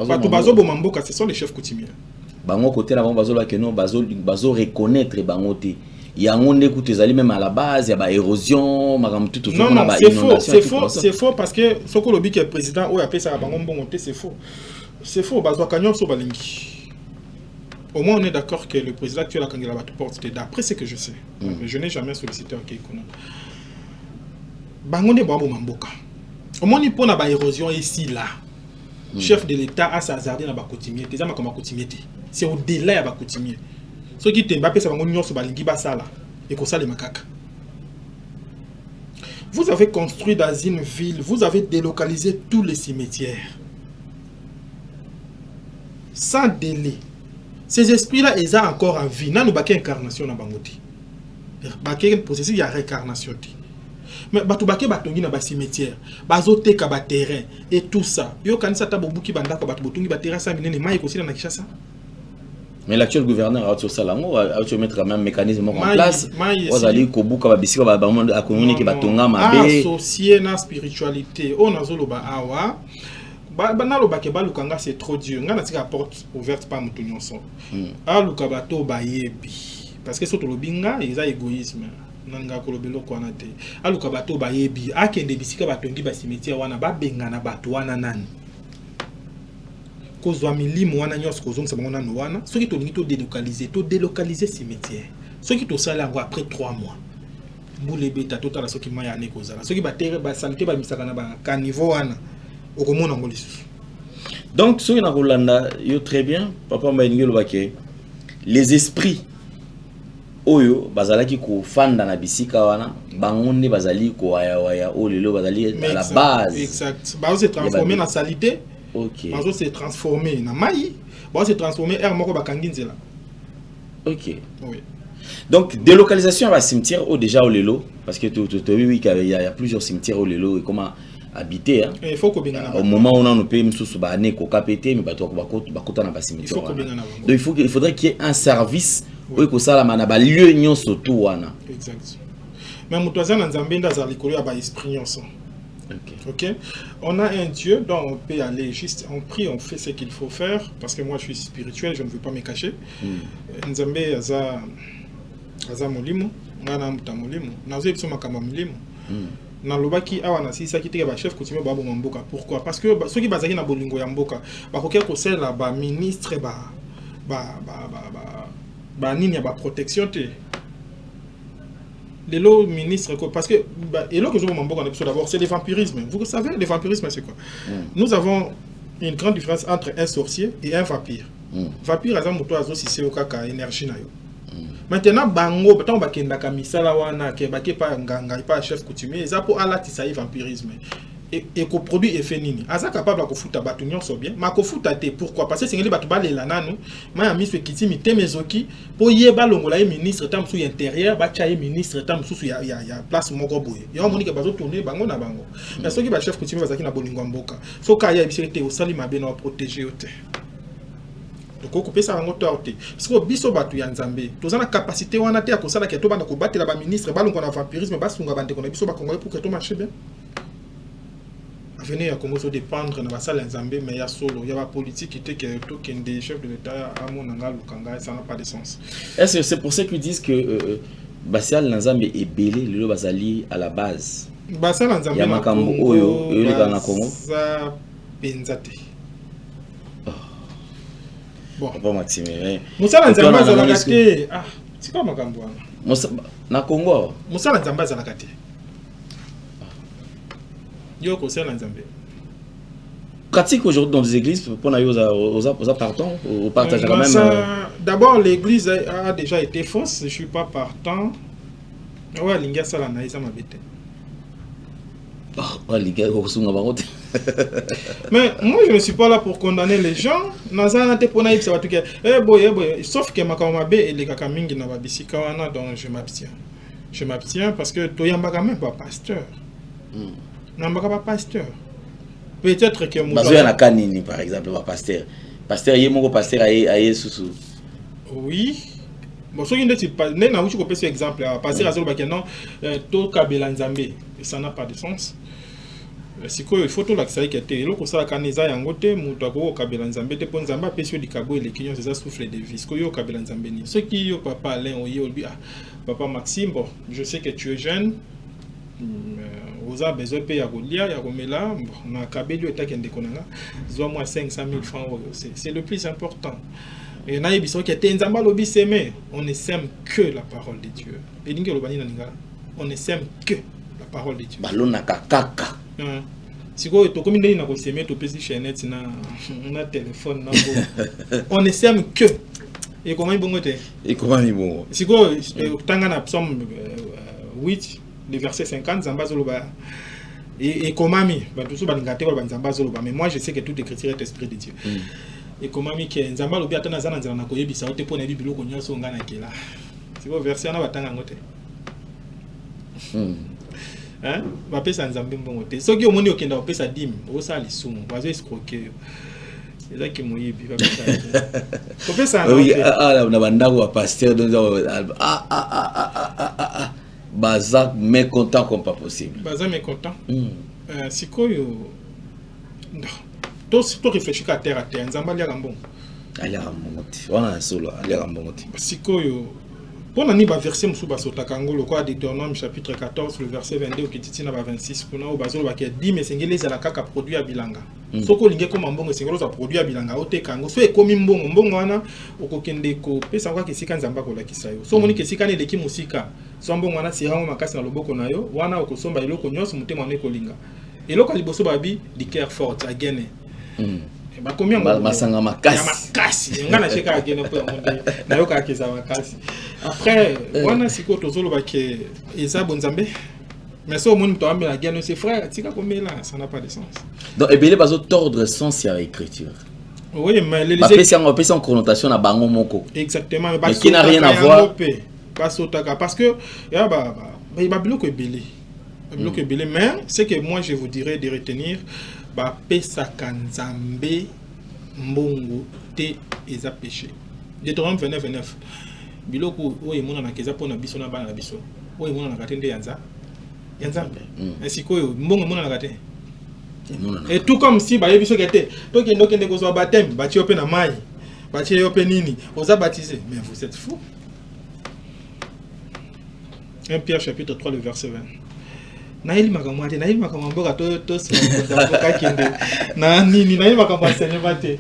Bato bazo boma mboka, ce sont les chefs coutumiers. Bango côté là bazo la keno bazo reconnaître bango te. Il y a un monde qui est même à la base, il y a érosion, non, c'est faux parce que ce que le est président, c'est faux. C'est faux, au moins on est d'accord que le président actuel a quand il a battu porte, d'après ce que je sais. Je n'ai jamais sollicité un Keikouna. Bangonde Babo Mamboka. Au moins il y a une érosion ici, là. Chef de l'État a sa hasardé dans la coutumier, c'est au-delà de la coutumier. Ce qui est Mbappé, c'est vous avez construit dans une ville, vous avez délocalisé tous les cimetières. Sans délai. Ces esprits-là, ils sont encore en vie. Nous avons une incarnation dans Bangoti. Il y a un processus de réincarnation. Mais batu bake batongi na ba cimetière, bazote ka ba terrain et tout ça. Yo kanisa tabobuki bandaka batu botongi ba terrain ça minene mai kosila na Kinshasa. Mais l'actuel gouverneur a sur Salango a tu mettre un mécanisme en place. Vous allez kobuka ba bisika ba monde a communiquer ba tonga mabe associé na spiritualité. On azolo ba awa. Ba na lo ba ke ba lukanga c'est trop dur. Nga na tika porte ouverte par mutu nyonso. A lukaba to ba yebi. Parce que soto lobinga ils a égoïsme. Nanga kolobelo kwana te. A lukaba to ba yebi. A kende bisika ba tongi ba cimetière wana ba benga na bato wana nani. Kozwa milimo wana nyos kozongisa bango nanu wana soki tolingi to délocaliser cimetière soki to sala ngo après 3 mois mbule beta totala soki maya ne kozala soki ba terre ba santé ba misaka na ba ka niveau wana okomona ngo lisusu. Donc soki na kolanda yo très bien papa mbaingi lobake les esprits oyo bazalaki ko fanda na bisika wana bango nde bazali ko waya o lelo bazali à la base. Exact. Ba se transformer na salité. Ok. Bazo s'est transformé na mai, bazo s'est transformé air moko bakangi nzela. Ok. Oui. Donc délocalisation à cimetière au déjà au lelo parce que oui il y a plusieurs cimetières au lelo et comment habiter hein. Il faut que au moment où on a nos pays mususu ba ne ko kapete mais bato bakota na ba cimetière. Donc il faudrait qu'il y ait un service où ko sala mana ba lieu nyonso to wana. Exact. Mais mutoza na Nzambe ndaza likolo ya ba esprit nyonso. Ok. On a un Dieu dont on peut aller juste, on prie, on fait ce qu'il faut faire, parce que moi je suis spirituel, je ne veux pas me cacher. Nzambe aza molimo, ngana muta molimo, nazo ebiso makamba molimo. Na lobaki awa na sisa kiteke ba chef coutumier ba bongo mboka. Pourquoi? Parce que ceux qui bazaki na bolingo ya mboka, ba kokia ko sela ba ministre ba nini ya ba protection te. Les lots ministres, parce que d'abord c'est le vampirisme. Vous savez, le vampirisme c'est quoi? Nous avons une grande différence entre un sorcier et un vampire. Vampire a si c'est au cas énergie na yo. Maintenant bango peut-on bakenda kamisala wana ke bake pa nganga pa chef coutumier ça pour ala tisaï vampirisme. Et qu'on produit effet nini. Aza capable de foutre batu nyonso bien, ma ko fouta te pourquoi? Parce que c'est ngeli batu balela nanu, ma ya miso kitimi temezoki po yeba longola ye ministre tam sou intérieur, ba cha ye ministre tam sou ya place moko boye. Ya moni ke bazo tourner bango na bango. Mais soki ba chef coutumier bazaki na bolingo mboka. So ka ya bisete au sali mabe na protéger yote. Donc on couper ça en hauteur te. Parce que biso batu ya Nzambe, toza na capacité wana te ya kosala ke to bana ko batela ba ministre ba longo na vampirisme ba sunga bande ko na biso ba congolais pour que to marche bien. Venez à Congo se dépendre dans la salle Nzambe mais il y a solo il y a la politique qui était que tout des chefs de l'État à mon anga lukanga ça n'a pas de sens. Est-ce que c'est pour ça qu'ils disent que Bassial Nzambe est belé le bazali à la base? Bassial Nzambe ya makambo oyo le na Congo ça benzate. Bon pas Maxime. Moussa Nzambe azala kate ah c'est pas makambo wana. Moussa na Congo Moussa Nzambe azala kate. Pratique aujourd'hui dans les églises pour aux partants au partage quand même. D'abord l'église a déjà été fausse, je suis pas partant. Ouais, l'inga sala na isa mabete. Oh, l'inga ko sunga bangote. Mais moi, je ne suis pas là pour condamner les gens. Sauf que Makamabe et les Kakamingi na babisikawana, donc je m'abstiens. Je m'abstiens parce que Toyambaka même pas pasteur. Nambaka pas pasteur. Peut-être que moi. Bazoya na kanini par exemple, pas pasteur. Pasteur yemoko pasteur aye susu. Oui. Bon, ce qui est pas, n'a pas copié ce exemple. Pasteur azolo bakeno to kabela nzambe. Ça n'a pas de sens. Il faut tout l'accès qui était là. Ça kanisa yangote mutako kabela nzambe te pon nzamba pesio dikabo et les kinyo ça souffle de vie. Ce que yo kabela nzambe ni. Ce qui yo papa Alain oyo lui papa Maxime, bon, je sais que tu es jeune. Vous avez besoin de payer à Golia, il y a Romela, on a Kabelio et Takende Konanga, ils ont moins 500 000 francs. C'est le plus important. Et on a dit que on ne sème que la parole de Dieu. On ne sème que la parole de Dieu. Balona kakaka. Si vous avez comme une on a téléphone, on ne sème que. Et comment il est et comment il est si vous avez un psaume 8, le verset 50, Zambazoloba. Et comment mais moi je sais que toute écriture est esprit de Dieu. Et comment mi que Zambalobi atana zana na koyebisa ote pona bibilo ko nyonso ngana kela. Si vous verset na batanga ngote. Hein? Va pesa nzambe mbongo te. Soki omoni okenda opesa dim, osa lisumu, bazo escroquer. C'est ça qui moyibi va pesa. Oui, na bandako wa pasteur donc Baza mécontent comme pas possible. Baza mécontent. Si koyo non. Tout réfléchir à terre, Nzamba lia gambon. Ali gambongoti. Wana solo ali gambongoti. Si koyo pour nani ba verset musuba sotakango le quoi Deutéronome chapitre 14 le verset 22 qui titina ba 26 kuna o bazolo ba ke dit mais sengele za la kaka produit à bilanga. Soko linge comme mbongo sengelo za produit à bilanga o te kango so e komi mbongo wana okokende ko pesa kwa kisika Nzamba ko la kisayo. So moni kisika ne leki musika. So mbongo wana si hawo makasi na loboko na yo wana okosomba eloko nyonso mutema ne kolinga. Eloko liboso babi di care forte agene. Ba combien masanga makasi. Ya makasi. Ngana cheka agene po monde. Na yo ka keza makasi. Après wana siko tozolo ba ke eza bonzambe. Mais ça au monde to amela agene ses frères tika komela ça n'a pas de sens. Donc ebele bazo tordre sens ya écriture. Oui mais les on en connotation na bango moko. Exactement mais qui n'a rien à voir. Parce que ya ba biloko ebele. Biloko ebele mais c'est que moi je vous dirais de retenir ba pesa kanzambe mbongo te eza péché. Deutéronome 29:29. Biloko oyo mona na keza pona biso na bana na biso. Oyo mona na katende yanza. Yanzambe. Ainsi koyo mbongo mona na kate. Et tout comme si ba yebiso kete. To kendo kende ko so baptême, ba ti ope na mai. Ba ti ope nini? Oza baptisé. Mais vous êtes fous. 1 Pierre chapitre 3 le verset 20. Naïli makamwate naïli makamamboka to ça kende na nini naïli makamwasenyebate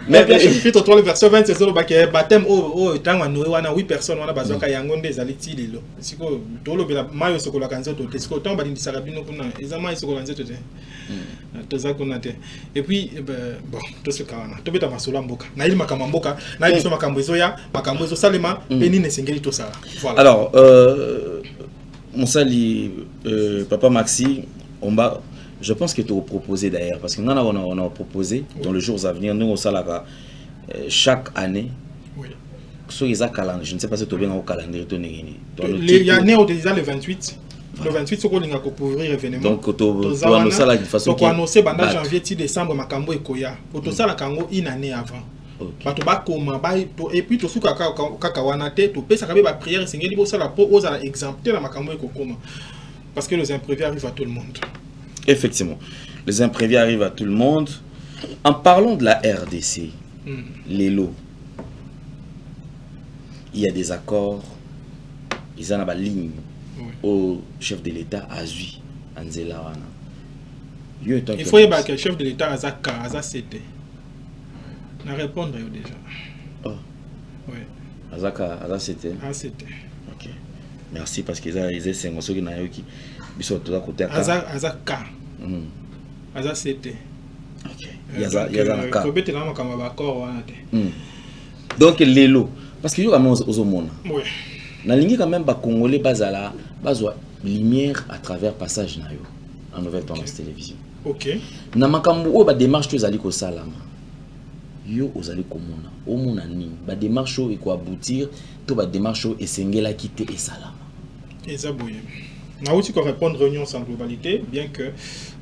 mais chapitre 3 le verset 20 c'est le baptême oh tangwa noé wana 8 personnes wana bazoka yango nde ezali ti lelo siko tolo bela mayo sokola kanzoto te siko tant bali ndisaka bino kuna ezama sokola nzeto te toza kuna te et puis bon to se kawana to beta masola mboka naïli makamamboka naïli so makambo ezoya makambo ezo salema peni ne sengeli to sala voilà. Alors Monsali, Papa Maxi, je pense que tu as proposé d'ailleurs, parce que nous on a proposé dans les jours à venir, nous au Salaga, chaque année, je ne sais pas si tu as bien au calendrier. Il y a année où déjà le 28. Le 28, c'est qu'on a couvrir l'événement. Donc, tu as annoncé la façon. Donc, on a annoncé pendant janvier, décembre, Makambo et Koya. Pour tout ça, la Kango, une année avant. Et puis tout ce kakawana te to pesa kabe ba prière singeli bo sala po oza exempter la makambo ekokoma parce que les imprévus arrivent à tout le monde. Effectivement, les imprévus arrivent à tout le monde. En parlant de la RDC, les lots, il y a des accords, ils en ont une ligne au chef de l'État Azui Anzela wana. Il faut que le chef de l'État Azaka Azacete. Na répondre déjà. Oh. Oui. Azaka c'était. Ah c'était. OK. Merci parce que ça ils sont ceux qui na yoki biso to côté Azaka. Azaka c'était. OK. Yaza ka. Ko bete na makamba ba accord wana te. Donc les lots parce que yo quand même aux mona. Oui. Na lingi quand même ba congolais bazala bazwa lumière à travers passage na yo en nouvelle tendance télévision. Ok. Na makambo o ba démarche to ezali ko salama. Yo ozali komona. O mona ni ba démarche o eko aboutir to ba démarche o esengela kite et salama. Ezaboye. Na outi ko répondre réunion sans globalité bien que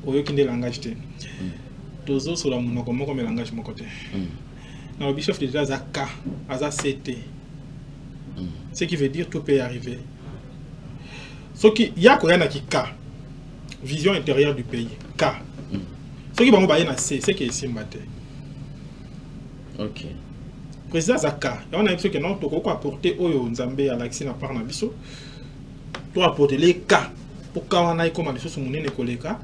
oyo kinde langage te. Tozo sur la monoko moko me langage moko te. Na le chef de l'État za K, aza CT. Ce qui veut dire tout peut y arriver. Ce qui y a ko yana ki K. Vision intérieure du pays. K. Ce qui va m'envoyer na C, c'est que ici matin. OK. Président Zaka, on a dit que non, tu peux apporter au Nzambe à l'accès na par na biso. Tu apporter les cas pour quand on a comme les choses sur mon écoleka.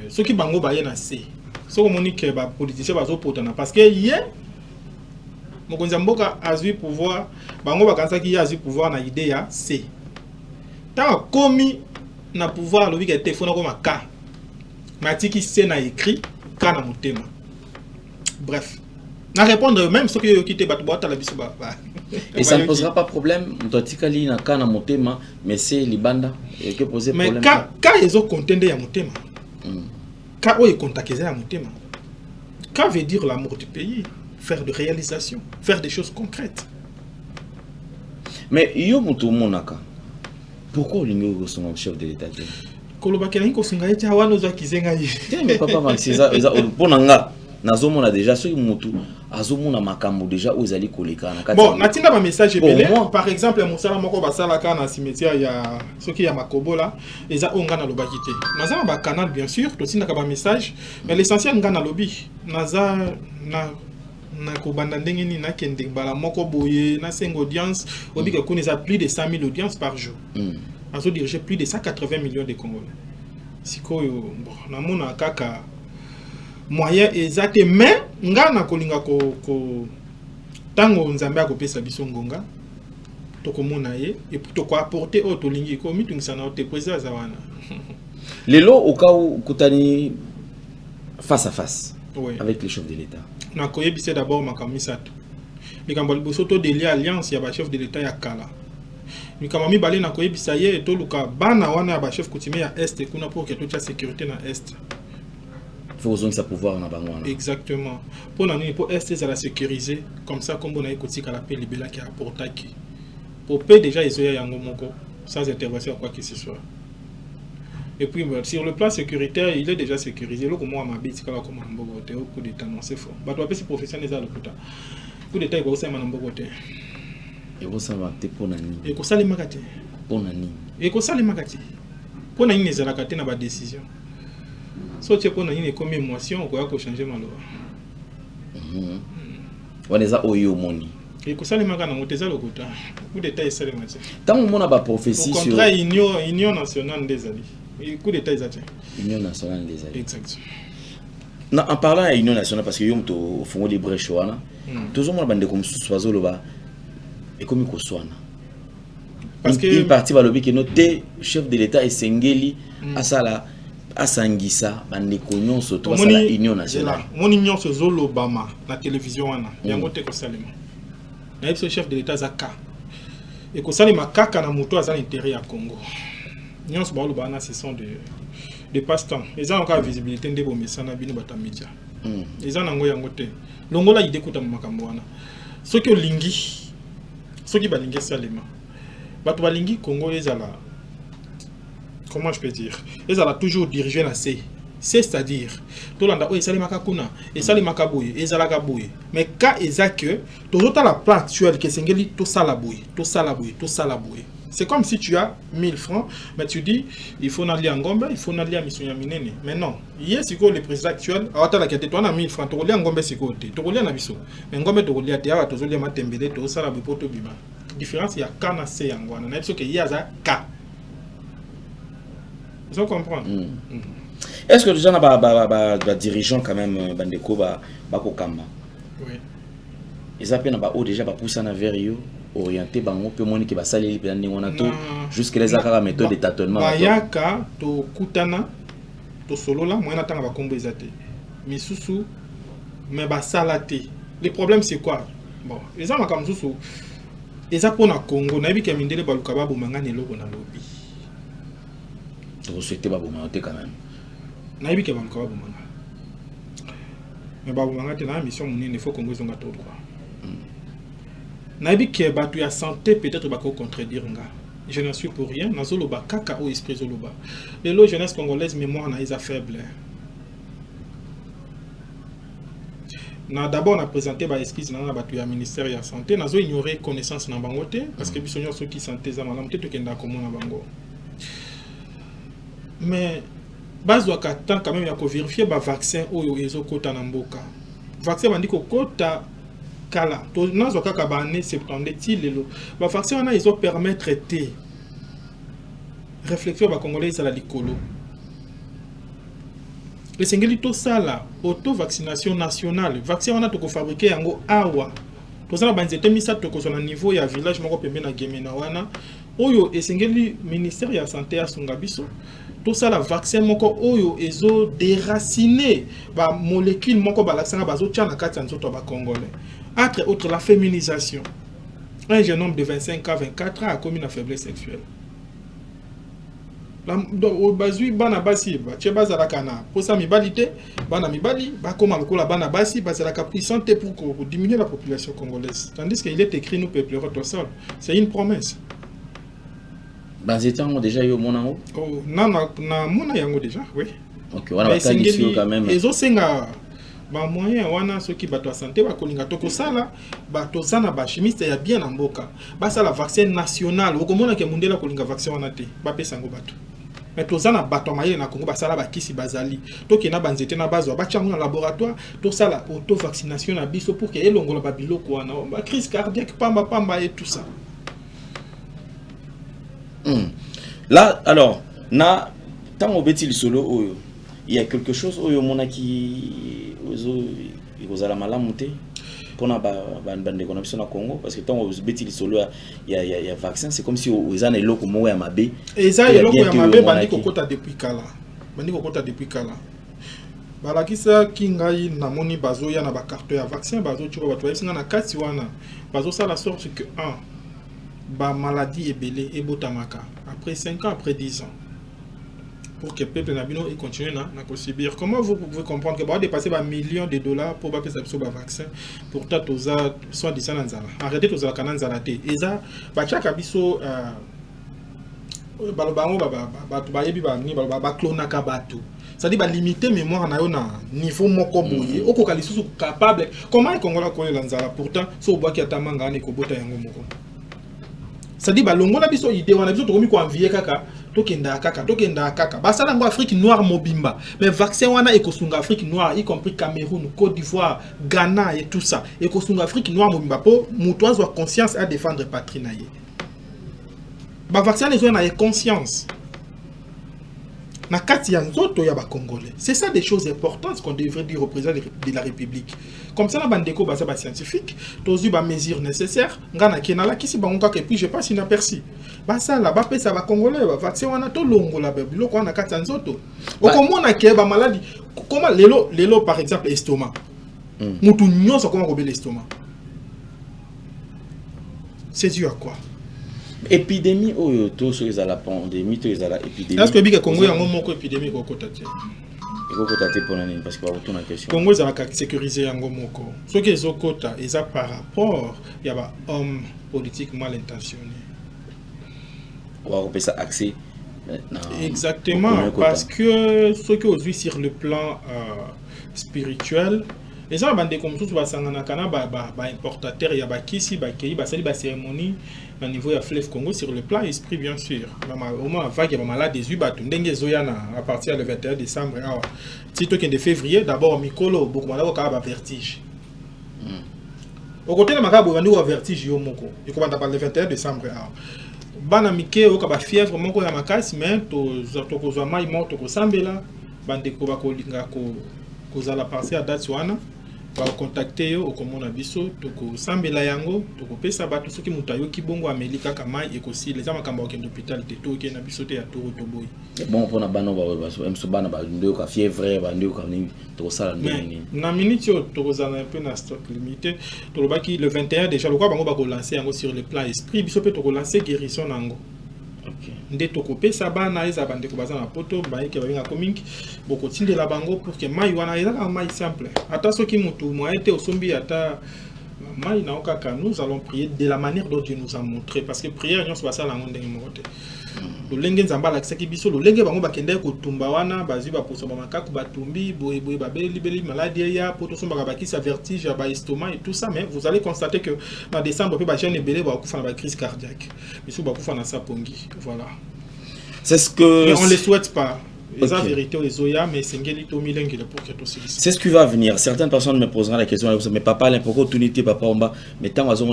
Ce qui bango ba na C. Ce que monique ba politicien ba zo potana parce que hier Mokonzi Mboka a eu pouvoir, bango ba kansa ki a eu pouvoir na idée ya C. Ta komi na pouvoir le que téléphone comme ka. Matiki C na écrit ka na motema. Bref. Na répondre même ce que yo quitté batu boîte à la biso ba. Et ça ne posera pas problème, mtotikali na ka na motema, mais c'est libanda et que poser problème. Mais ka ezo contende ya motema. Ka o e kontakeza ya motema. Ka veut dire l'amour du pays, faire de réalisation, faire des choses concrètes. Mais yo mutu monaka. Pourquoi l'ingo son chef de l'État? Koloba kena ko sunga eti awano za kizenga yi. Mais papa Maxiza eza ponanga nazomona déjà ce mutu azomona makambo déjà ozali koleka na kati. Bon, natinda ba message belé. Par exemple, musala moko basala ka na cimetière ya soki ya Makobola, eza onga na lobaki te. Naza ba canal bien sûr, to tinda ka ba message, mais l'essentiel nga na lobby. Naza na kobanda ndenge ni na kende bala moko boye na seng audience, obi ka connaît plus de 100 000 audiences par jour. Azo diriger plus de 180 millions de Congolais. Sikoyo bon, na mona kaka moyen exact mais nga na kolinga ko tango Nzambe akopesa biso ngonga to komona ye et to ko apporter au to lingi ko mitungisa na te président zawana. Lelo au cas où kutani face à face avec les chefs de l'État. Na koyebise d'abord makamisato. Mikambo liboso to de alliance ya ba chef de l'État ya kala. Mikama mi balé na koyebisa ye to luka bana wana ya ba chef coutumier ya est kuna pour que toute la sécurité na est. Faut que ça pouvoir na bango. Exactement. Pour nani pour est ça la sécuriser comme ça comme on a écouté qu'à la paix libéla qui apporta qui. Pour paix déjà ils ont yango moko sans intervention quoi que ce soit. Et puis sur le plan sécuritaire, il est déjà sécurisé. Le comment ma bête comme un bogoté au coup d'état non c'est faux. Bah toi c'est professionnel ça le coup coup d'état il va aussi un bogoté. Et vous savez pour nani. Et ko sale makati. Pour nani. Et ko sale makati. Pour nani les alakate na ba décision. So tu pour nani comme émotion quoi ko changer malheur. Waneza oyo moni. Et ko sale makana moteza le coup coup d'état est sale makati. Tant mona ba prophétie sur contrat union nationale des alliés. Et coup d'état exact. Union nationale des alliés. Exact. En parlant à Union nationale parce que yom to fongo de brèche wana. Toujours mon bande comme soiseau loba. Et comme il soit parce que une partie va lobby que notre chef de l'État est Sengeli à ça là à Sangisa bande konyon so to la union nationale mon union so zolo Obama la télévision wana yango te ko salema na ce chef de l'État zaka et ko salema kaka na moto à l'intérieur ya Congo union so ba lobana ce sont de passe-temps ils ont encore visibilité ndebo mesana bino bata média ils ont nango yango te longola ide kuta makambo wana ce que lingi ce qui balingi salema bato balingi Congo ezala comment je peux dire ezala toujours dirigé na C c'est-à-dire tolanda o esalema kakuna esalema kaboye ezala kaboye mais ka eza que tozota la plan actuel que sengeli to sala boye c'est comme si tu as 1000 francs mais tu dis il faut n'aller en Ngombe il faut n'aller à Misunya Minene mais non hier c'est que le président actuel awata la kete toi na 1000 francs to kolia Ngombe sikote to kolia na biso mais Ngombe to kolia te awa to zolia matembele to sala bipoto bima différence il y a kana C yangwana na biso que yaza ka vous comprenez. Est-ce que déjà na dirigeant quand même bandeko ba kokamba. Oui. Ils appellent na ba o déjà ba poussa na vers yo orienté bango pe moni ke ba saleli pe ndengona to jusqu'à les akara méthode de tâtonnement. Bayaka to kutana to solola moyena tanga ba kombo ezate. Misusu mais ba salate. Le problème c'est quoi? Bon, les gens comme susu eza pona Congo na bika mindele baluka ba bomanga ne loko na lobby. Vous souhaitez ba bomanga quand même. nayebi ke baluka babomanga mais babomanga te na mission monene il faut Congo ezonga to droit nayebi ke bato ya santé peut-être bako contredire nga je n'en suis pour rien nazoloba kaka o esprit zoloba lelo jeunesse congolaise mémoire na isa faible na d'abord on a présenté ba excuse na bato ya ministère ya santé nazo ignorer connaissance na bango te parce que biso nyonso ki santé za malamu te tokenda komona bango mais bazwaka temps quand même ya ko vérifier ba vaccin oyo ezokota na mboka vaccin bandi kokota kala to nazwaka ka ba année 70 ti lelo ba vaccin wana izo permettre te réflexion ba congolais la likolo le sengeli to sala auto vaccination nationale vaccin wana to ko fabriquer yango awa to sala banzete misa to ko na niveau ya village moko pembe na Gemena wana oyo esengeli ministère ya santé ya Sungabiso tout ça la vaccin moko oyo ezo déraciner ba molécule moko ba laksanga bazo tia na kati nzoto ba congolais entre autres la féminisation un jeune homme de 25 à 24 ans a commis une faiblesse sexuelle la bazui bana basi ba che bazala kana pour ça mibalité bana mibali ba koma lokola bana basi bazala ka puissante pour diminuer la population congolaise tandis qu'il est écrit nous peuplerons tout seul c'est une promesse. Banzetango déjà yo monango. Oh na mona yango déjà oui. OK, wana batalisio quand même. Ezo senga ba moyen wana soki bato santé ba kolinga toko sala bato sana ba chimiste ya bien na mboka. Ba sala vaccin national. Okomona ke mundela kolinga vaccin wana te. Ba pesa ngo bato. Mais tozana bato mayele na Congo ba sala ba kisi bazali. Toki na banzete na bazwa ba chango na laboratoire, to sala auto vaccination na biso pour que elongola ba biloko wana. Ba crise cardiaque pamba et tout ça. Là, alors, na tant au bêtis solo, il y a quelque chose où on a qui aux ala malamuté pour na bande connexion au Congo parce que tant au bêtis solo il y a vaccin c'est comme si aux ana eloko mo ya mabe et ça eloko ya mabe bandi kokota depuis kala balakisa kingai na moni bazo ya na ba carte ya vaccin bazo tuko bato singa na kati wana bazo ça la sorte que ba maladie ebele ebotamaka après 5 ans après 10 ans pour que le peuple nabino continue na subir. Comment vous pouvez comprendre que va dépasser ba millions de dollars pour ba pesa biso ba vaccin pourtant toza soit disant nzala arrêter toza kana nzala te eza ba chaka biso balobango ba to ba yebi ba ni ba clonaka bato ça dit ba limiter mémoire na yo na niveau moko boye okoka lisusu capable comment est Congola ko nzala pourtant so bois ki atamanga ne ko bota yango moko. Ça dit balongo na biso idée wana biso to komi ko envier kaka tokenda kaka basala ngo Afrique noire mobimba mais vaccin wana ekosunga Afrique noire y compris Cameroun, Côte d'Ivoire, Ghana et tout ça ekosunga Afrique noire mobimba po muto azwa conscience à défendre patrie na ye ba vaccin les na conscience na kati ya nzoto ya ba congolais c'est ça des choses importantes qu'on devrait dire au président de la République comme ça na bandeko baza ba scientifique tozu ba mesures nécessaires ngana kenala kisi bango kaka et puis je passe inaperçu ba ça là ba pesa ba congolais ba vaccin wana to longola ba biloko wana kati ya nzoto okomona ke ba maladie comment lelo par exemple estomac mutu nyonso comment kobela estomac c'est dû à quoi? Épidémie ou tout ce qui est la pandémie, tout ce qui est la épidémie. Est-ce que le Congo a un moment épidémie au côté? Parce que retourne la question. Congo a sécurisé un moko. Ce qui est au côté, ils a par rapport, il y a un homme politique mal intentionné. On va ça accès. Exactement, parce que ce qui est sur le plan spirituel. Les gens comme tout importateur, il y a des cérémonies au niveau de fleuve Congo sur le plan esprit bien sûr. Au moins vague il y a malade des ubatu ndenge zoyana à partir du 21 décembre si toi qui de février d'abord mikolo beaucoup malade ka vertige. Au côté de makabo bandi wa vertige yo moko. Il commence à parler le 21 décembre bana mike o ka ba fièvre moko ya makasi mais to kozwa mai moto ko sambela bande ko ba ko linga ko za la passer à date wana va contacter yo okomona biso toko sambela yango toko pesa bato soki mutayo kibongo amelika kama ekosi les amakamba okende hôpital te to ke na biso te ya toro to boy bon pour na bano ba emso bana ba ndo ka fièvre ba ndo ka ni to sala ndeni na minute toko za un peu na stock limité to lobaki le 21 déjà le quoi bango ba ko lancer yango sur le plan esprit biso pe toko lancer guérison nango. Nde tokopesa bana eza bandeko baza na poto bayeke babenga komingi bokotindela bango pour que mai wana ezaka mai simple ata soki mutu moye te osombi ata mai na okaka nous allons prier de la manière dont Dieu nous a montré parce que prière nyonso basala yango ndenge moko te lolenge nzamba alakisaki biso lolenge bango bakendeki kotumba wana bazwi baposo bamakaku batumbi boyeboye babelibeli maladi ya po tosombaka bakisa vertige ya baestomac et tout ça mais vous allez constater que na décembre mpe bajeune ebele bakufa na bacrise cardiaque biso bakufa na sapongi voilà c'est ce que mais on ne les souhaite pas. Les vérité aux Zoya, mais c'est c'est ce qui va venir. Certaines personnes me poseront la question, mais papa, pourquoi tu n'étais pas papa, mais tant que tu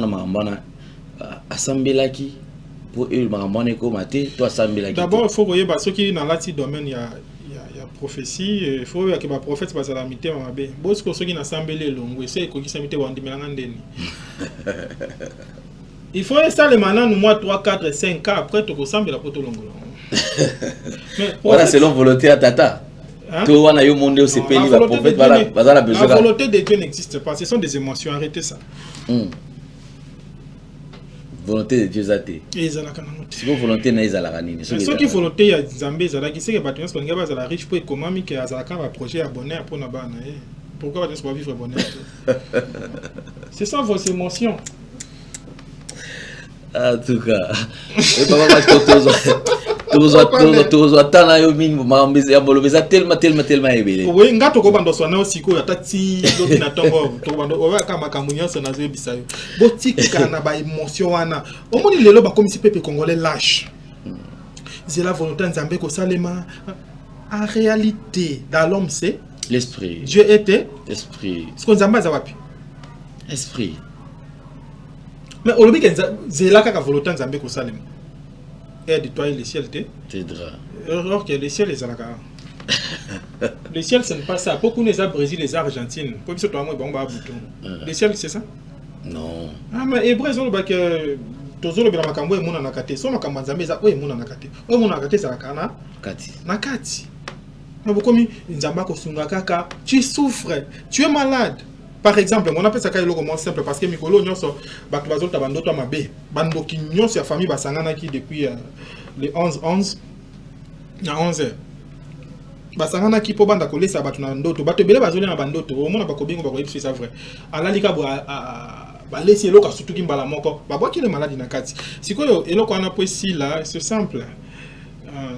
as qui pour eux, toi, d'abord, il faut voir ceux qui dans l'autre domaine, il y a prophétie, il faut que les prophètes soient à la mité. Bon, ceux qui n'ont pas les longs, c'est qu'ils sont il faut installer maintenant, nous, moi, 3, 4, 5 ans après, tu ressembles à la poto longue. Voilà, selon volonté à Tata. La volonté de Dieu n'existe pas, ce sont des émotions, arrêtez ça. Volonté de Dieu zate. Si vous volonté n'a pas la ranine. Ceux qui volonté à Zambé zala qui sait que bâtiment sont gars zala riche pour économique que azalaka va projet abonné pour na bana. Pourquoi va vivre abonné? C'est ça vos émotions. En tout cas, et papa va tellement ébélé. Oui, ngato ko bando sona osiko atati lobi na tongo to bando o ka makamunya sona zo bisayo. Botika na ba émotion wana. Omoni lelo ba comme si peuple congolais lâche. C'est la volonté nzambe ko salema. En réalité, dans l'homme c'est l'esprit. Dieu était esprit. Ce qu'on nzamba za wapi? Esprit. Mais au lobby c'est là ka volonté nzambe ko salema. Et de toi, le ciel t'aidera. Alors que le ciel est à la gare. Le ciel, ce n'est pas ça. Pourquoi les arbres Brésil, les arbres Argentine? Pourquoi ils sont bon bouton? Le ciel, c'est ça? Non. Ah, mais les Brésiliens, que tozolo bila makambo emuna nakate. So makambo nzambe za emuna nakate. Emuna nakate za kana. Kati. Nakati. Mais beaucoup nzamba ko sunga kaka, tu souffres, tu es malade. Par exemple, on appelle ça quand il simple parce que Mikolo nyonso bato bazolta bandoto mabe. Bandoki nyonso ya famille basangana ki depuis le 11 na 11h. Basangana ki po banda kolesa bato na ndoto. Bato bele bazolena na bandoto. Au moins bakobingo bakoyebisa ça vrai. Alalika ba laisser eloko surtout ki mbala moko. Ba boki le malade na kati. Sikoyo eloko ana po ici là, c'est simple.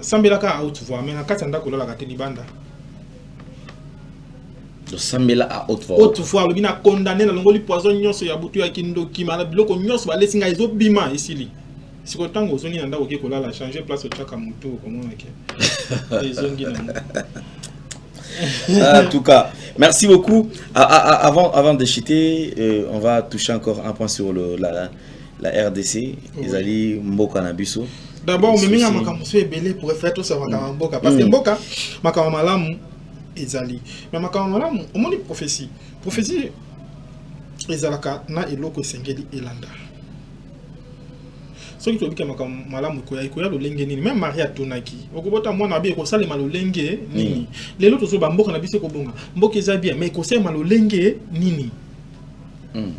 Sambelaka out voix mais na kati ndako lola kateni banda. De Sambela à haute voix. Haute voix, le bina condamné la longoli poison nyonso ya butu ya kindo ki mala biloko nyonso ba lesinga ezo bima isili. Si ko tango zoni nda oke ko la changer place au chaka mutu comme on a que. Ezongi na. En tout cas, merci beaucoup. Avant de chuter, on va toucher encore un point sur la RDC. Ils allaient Mboka na biso. D'abord, on me met à makamuso ebele pour faire tout ça Mboka parce que Mboka makamalamu ezali mais makambo malamu omoni prophétie ezalaka na eloko esengeli elanda soki tobika makambo malamu koya lolenge nini même Maria tonaki okobota mwana be kosalema lolenge nini lelo tozoba mboka na biso kobonga mboka eza bien mais kosalema lolenge nini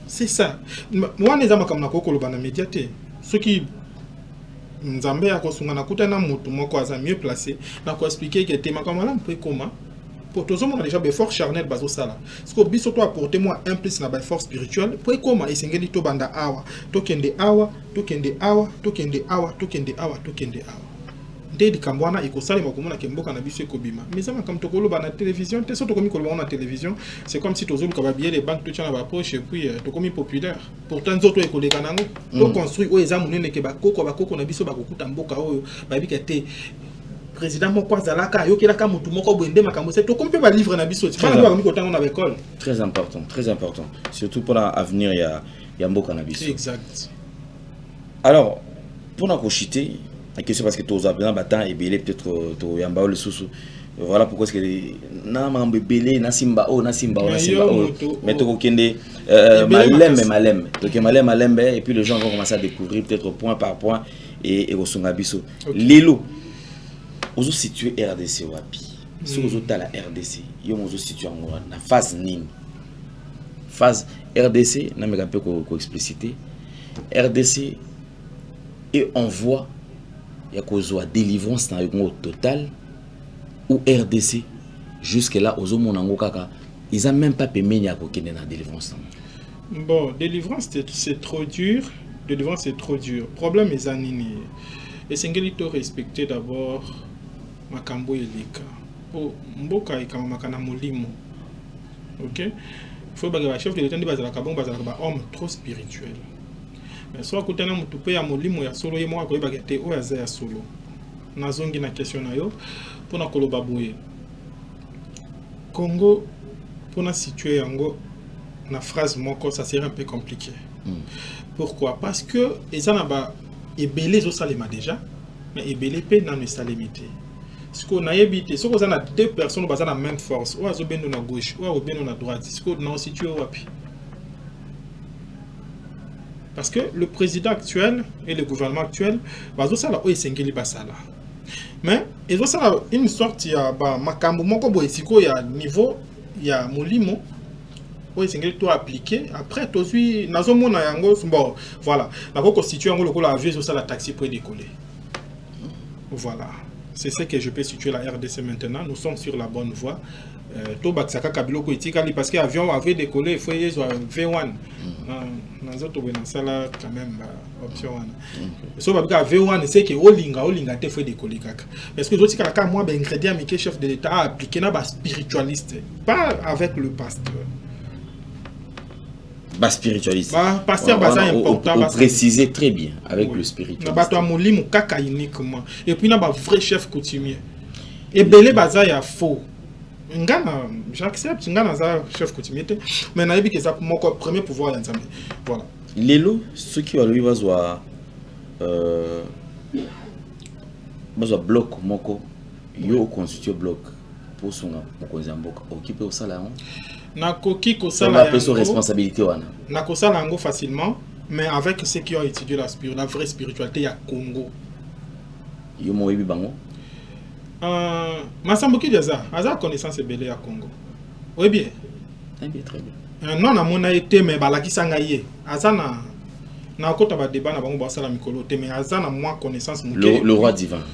c'est ça mwana eza makambo na kokoloba na média te soki nzambe akosunga na kuta na mutu moko aza mieux placé na ko expliquer que te makambo malamu pe comment pour tous on a déjà des forces charnelles bazo sala ce que biso toi apporter moi un plus na ba force spirituelle pour comment esengeli to banda awa tokende awa ndedi kambwana ikosala makomona kemboka na biso ekobima mais ça comme to koloba na télévision te soto komi koloba na télévision c'est comme si tozolu ka ba billet les banques to tchana ba poche et puis to komi populaire pourtant nzoto ekoleka nango to construire o eza munene ke ba koko na biso ba kokuta mboka oyo ba bika te président moko azalaka yokelaka mutu moko bwende makambo c'est to comme pe ba livre na biso tu pas ba ko tango na école très important surtout pour l'avenir ya mboka na biso exact. Alors pour na kochiter la question parce que tous abena batan et belé peut-être to yamba le sousou voilà pourquoi est-ce que na mambe belé na simba mais to kokende malem donc malem et puis les gens vont commencer à découvrir peut-être point par point et osunga biso lelo ozo situé RDC wapi si ozo ta la RDC yo ozo situé en na phase nini phase RDC na meka peu ko expliciter RDC et on voit il y a cause de délivrance au total ou RDC jusque là aux hommes kaka ils n'ont même pas permis à aucune délivrance. Bon, délivrance c'est trop dur. Délivrance c'est trop dur. Problème est anini. Et c'est qu'il faut respecter d'abord makambo eleka. Oh, mboka ikama makana molimo. OK? Il faut que le chef de l'État dise que homme trop spirituel. Mais soit que tu as un peu ya molimo ya solo yemo ko bagate o ya za ya solo. Nazongi na question na yo pour na koloba boye. Congo pour na situer yango na phrase moko ça serait un peu compliqué. Pourquoi? Parce que ils en a ebelé zo salema déjà mais ebelé pe na ne salemité. Ce qu'on a évité, ce qu'on a deux personnes qui ont la même force, ou à Zobeno à gauche, ou à Zobeno à droite, ce qu'on a situé au Wapi. Parce que le président actuel et le gouvernement actuel, ils ont ça mais ils ont ça une sorte il y a makambo moko boy siko il y a niveau il y a molimo où ils sont tout appliqué après tout suit nazo mona yango bon voilà la constitution yango lokola avion sur ça la taxi pour décoller. Voilà. C'est ce que je peux situer la RDC maintenant. Nous sommes sur la bonne voie. Tobaksaka Kabiloko Itikali parce que l'avion avait décollé, il faut y avoir V1. Nous autres, ça là quand même option 1. So V1, c'est que Olinga te fait décoller. Parce que les autres, quand moi, ingrédient, mais que chef de l'État a appliqué na spiritualiste, pas avec le pasteur. Bas spiritualiste. Pasteur Baza important. Vous précisez très bien avec le spiritualiste. Nabato Molimo kaka uniquement. Et puis na ba vrai chef coutumier. Et belé Baza ya faux. Ngana, j'accepte ngana za chef coutumier mais na yebi que ça mon premier pouvoir ya Nzambe. Voilà. Lelo ceux qui lui bazwa bloc moko yo constitue bloc pour son moko zamboka occupé au salon. Nakoki kosala yango responsabilité wana. Nakosala yango facilement mais avec ceux qui ont étudié la vraie spiritualité ya Congo. Yo moyebi bango. Masamboki déjà, aza connaissance belé à Congo. Oui bien. Très bien. Non na mona été mais balaki sanga yé. Aza na kota ba débat na bango ba sala mikolo té mais aza na moi connaissance muké. Le roi divin.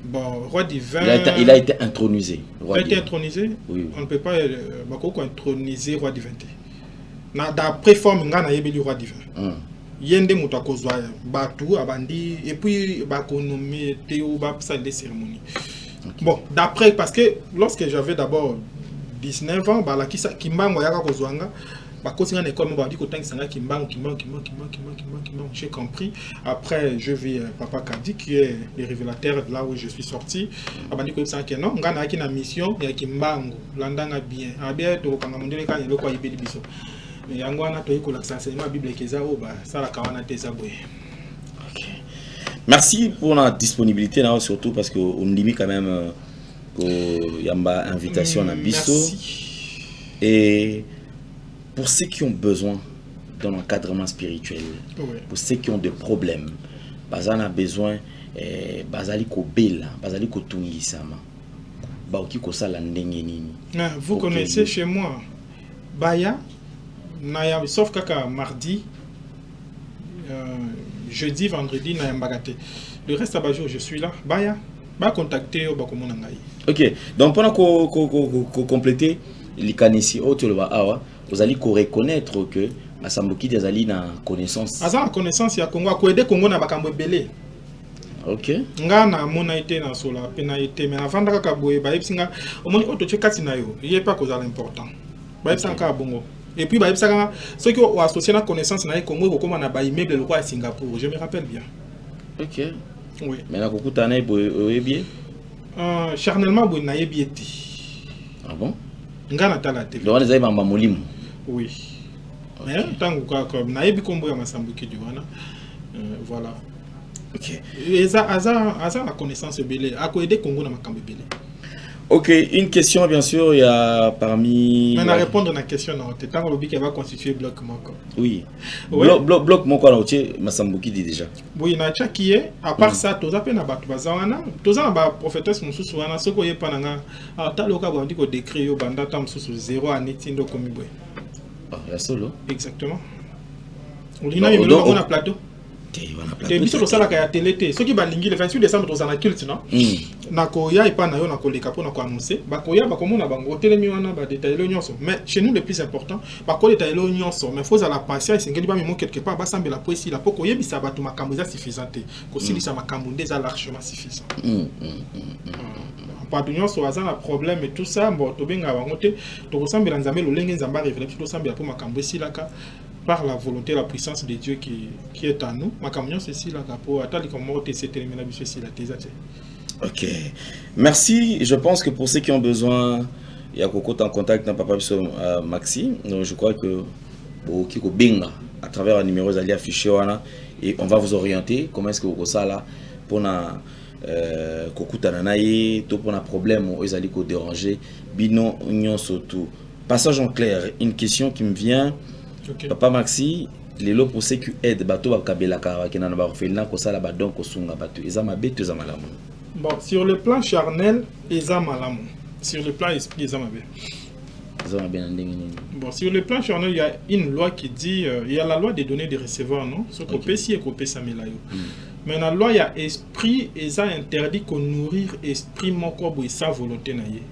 Bon, roi divin. Il a été intronisé. Il a été intronisé. Oui. On ne peut pas introniser roi divin. D'après forme ngana yebeli roi divin. Yende muta kozwa batu abandi et puis bakonomi théo ba ça des cérémonies. Bon, d'après parce que lorsque j'avais d'abord 19 ans, la kimbango yaka kozwanga bakosi ngana école ba di ko tangisanga kimbango, j'ai compris. Après je vis papa Kadi qui est le révélateur de là où je suis sorti. Abandi ko ça que non, ngana ki na mission ya kimbango, landanga bien. Abia to kanga mondele ka yelo kwa yibeli biso. Merci pour la disponibilité, là, surtout parce qu'on limite quand même y a une invitation à Bisso. Et pour ceux qui ont besoin d'un encadrement spirituel, pour ceux qui ont des problèmes, on a besoin vous connaissez chez moi Baya. Sauf kaka mardi, jeudi, vendredi, le reste jour je suis là. Baya, contacter au Bakomonangaï. Ok, donc pendant qu'on compléter les canissi, vous allez reconnaître que Masamboki des alliés na connaissance. Aza connaissance ya Congo, ko aider Congo na bakambo belé. Ok. Nga na mona été na sola, pena été mais avant kaka boye ba yebsinga, au moins oto chekati na yo, il est pas cause important. Ba yebsanga bongo. Et puis, ceux qui ont associé la connaissance, Congo, comme on a immeuble le roi à Singapour, je me rappelle bien. Ok. Oui. Mais la coucou t'en est bien. Charnellement, vous n'avez bien. Ah bon? Ngana tala télé. Donc, on est dans Molim. Oui. Mais tant que vous n'avez pas compris à Masambuki du Wana. Voilà. Ok. Et ça, la connaissance belé. À quoi aider Congo dans ma cambe belé. Ok, une question bien sûr, il y a parmi... Mais à répondre à la question, non, tu as dit qu'elle va constituer bloc Moko. Oui. Ouais. Bloc Moko, Masambuki dit déjà. Oui, il y a un qui est, à part ça, tu as peine à battre Bazawana, tu as un prophétesse Moussouana, ce qu'on y est pas dans un tas local où on dit qu'on décrit au bandata Moussou 0 à Netindo Komibwe. Ah, la solo. Exactement. On a un plateau. te biso tosalaka ya télé te soki balingi le 28 décembre tozala culte non nakoya epa na yo nakoleka mpo na koannonce bakoya bakomona bango otelemi wana badetaile nyonso mais chez nous le plus important bakodetaile nyonso mais faut la patient esengeli bamemo quelque part basambela po esila mpo koyebisa bato makambo eza suffisant te kosilisa makambo nde eza largement suffisant bato nyonso aza na problème et tout ça bon tobenga bango te tokosambela nzambe lolenge nzambe arevele biso tosambela mpo makambo esilaka par la volonté, la puissance de Dieu qui est en nous. Ok. Merci. Je pense que pour ceux qui ont besoin, il y a Coco en contact dans Papa Maxi. Donc je crois que Kiko Binga, à travers un numéro, vous allez afficher et on va vous orienter. Comment est-ce que vous ça là pour na Coco Tananaye, tout pour un problème, vous allez déranger. Bino Union surtout. Passage en clair. Une question qui me vient. Okay. Papa Maxi, les lots pour ceux qui aident bateau ba kabela kara qui n'en va faire là ko sala ba donc ko sunga bateau ezama beto ezama malamu. Bon, sur le plan charnel ezama malamu. Sur le plan esprit ezama be. Ezama bien ndenge. Bon, sur le plan charnel, il y a une loi qui dit il y a la loi des données des receveurs non, ce qu'on peut si et qu'on peut s'améliorer. Mais dans la loi il y a esprit et ça interdit qu'on nourrir esprit mon corps et sa volonté na ye.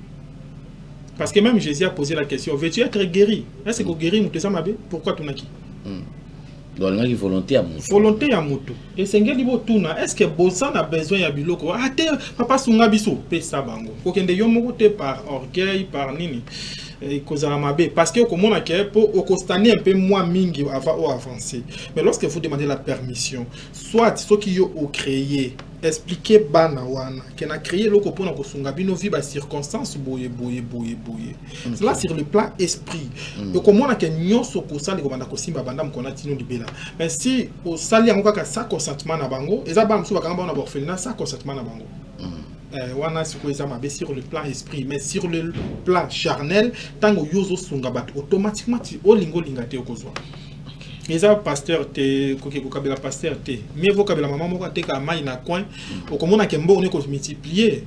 Parce que même Jésus a posé la question, veux-tu être guéri? Est-ce que tu guéris? Pourquoi tu n'as qui? Donc, il y a volonté à Moutou. Volonté à Moutou. Et c'est est-ce que Bossan a besoin de biloko? Ah, papa Sunga Biso, pesa bango. Kokende yomote par orgueil, par nini. Parce que comme on a pour un peu moins mingi avant avancer. Mais lorsque vous demandez la permission, soit ceux qui ont créé, expliquer bana wana, qui a créé le pour na kosunga bino vi ba circonstances boye. Là sur le plan esprit. Donc comme on a que nyonso ko sali ko banda ko simba banda mkona tino libela. Mais si au sali yango ka sa consentement na bango, eza ba msuba kanga na borfelina sa consentement na bango. Wana siko eza mabe sur le plan esprit, mais sur le plan charnel, tango yozo sunga bat automatiquement ti olingo lingate okozwa. Eza pasteur te ko kabela pasteur te. Mieux vaut kabela maman moko te ka mai na coin, okomona ke mbo on ko multiplier.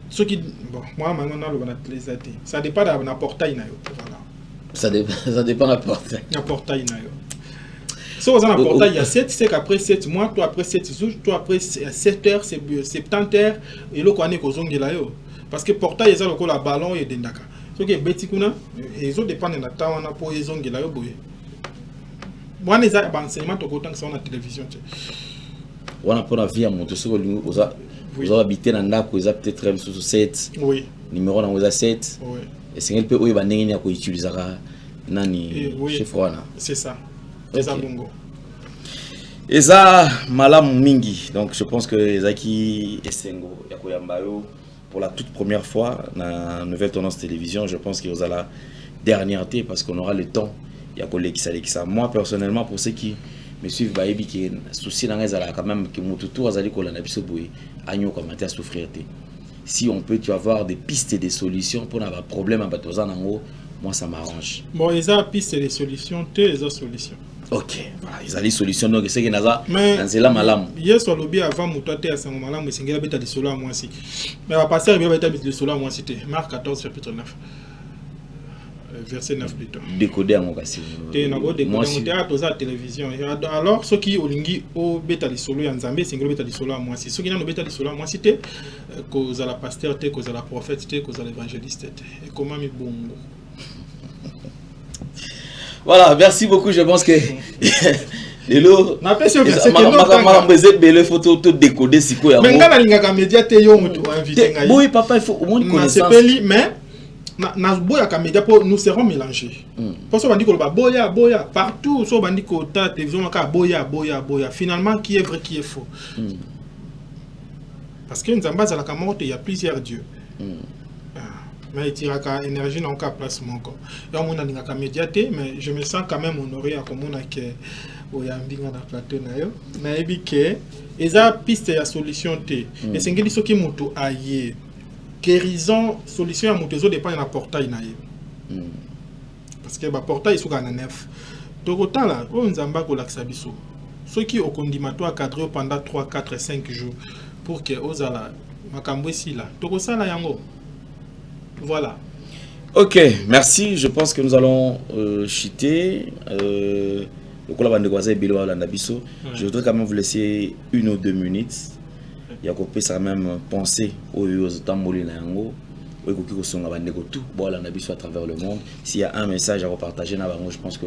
Ce qui bon, moi maman na lo bana tlezate. Ça dépend de na portail na yo. Voilà. Ça dépend de la portail. Na portail na yo. Si vous avez un portail, il y a 7, c'est qu'après 7 mois, toi après 7 jours, toi après 7 heures, 70 heures, et l'eau qu'on est aux ongles là. Parce que le portail, il y a le ballon et des ndaka. Ce qui est bêtise, les autres dépendent de la temps pour les ongles là. Moi, les enseignements, autant que ça, on a la télévision. On a pour la vie à monter sur le niveau, vous avez habité dans la vous avez peut-être même sur 7. Oui. Numéro dans vous avez 7. Oui. Et c'est un peu où il va n'engager à utiliser nani chez Froana. C'est ça. Et ça, Malam Mingi. Donc je pense que Ezaki Esengo Yakoyambayo, pour la toute première fois dans la nouvelle tendance télévision, je pense qu'il y a la dernière thé parce qu'on aura le temps. Moi personnellement, pour ceux qui me suivent, Baïbi qui souci dans les quand même que mon tuto azali ko la nabiso boy agno commenter à souffrir. Si on peut tu avoir des pistes et des solutions pour avoir problème à batozan en haut, moi ça m'arrange. Bon, ils ont pistes et des solutions, ils ont solutions. Ok, voilà, ils ont des solutions donc c'est que naza dans la malam. Hier sur lobby avant mutote à sango malam mais c'est ngela beta de solo à moi aussi. Mais on va passer à beta de solo à moi cité. Marc 14 chapitre 9. Verset 9 plutôt. Décoder à mon cassi. Moi aussi. À télévision. Alors ceux qui olingi au beta de solo ya nzambe c'est ngela beta de solo à moi aussi. Ceux qui n'ont beta de solo à moi cité cause à la pasteur té cause à la prophète té cause à l'évangéliste té. Et comment mi bongo. Voilà, merci beaucoup. Je pense que les lots. Ma photo décoder si quoi. Mais ngala linga média te yo mutu invité ngai. Oui, papa, il faut au moins connaissance. Mais na boya ka média pour nous serons mélangés. Parce que on dit que boya partout so bandi ko ta télévision ka boya. Finalement qui est vrai qui est faux. Parce que nzamba za la kamote il y a plusieurs dieux. Mais il tire à énergie dans le place mon corps. Et on a des médiatés, mais je me sens quand même honoré à comme on a que oyambinga na plateau na yo. Mais que eza piste ya solution té. Et c'est ngeli soki mutu aye. Guérison solution ya mutu zo dépend na portail na ye. Parce que ba portail sou kana neuf. Tokota là, on nzamba ko laksa biso. Ceux qui au condimatoire cadré pendant 3, 4, 5 jours pour que ozala makambo ici là. Tokosala yango. Voilà. Ok, merci. Je pense que nous allons chuter. Je voudrais quand même vous laisser 1 ou 2 minutes. Il y a ça même penser aux Tamolinayango. À travers le monde. S'il y a un message à repartager, je pense que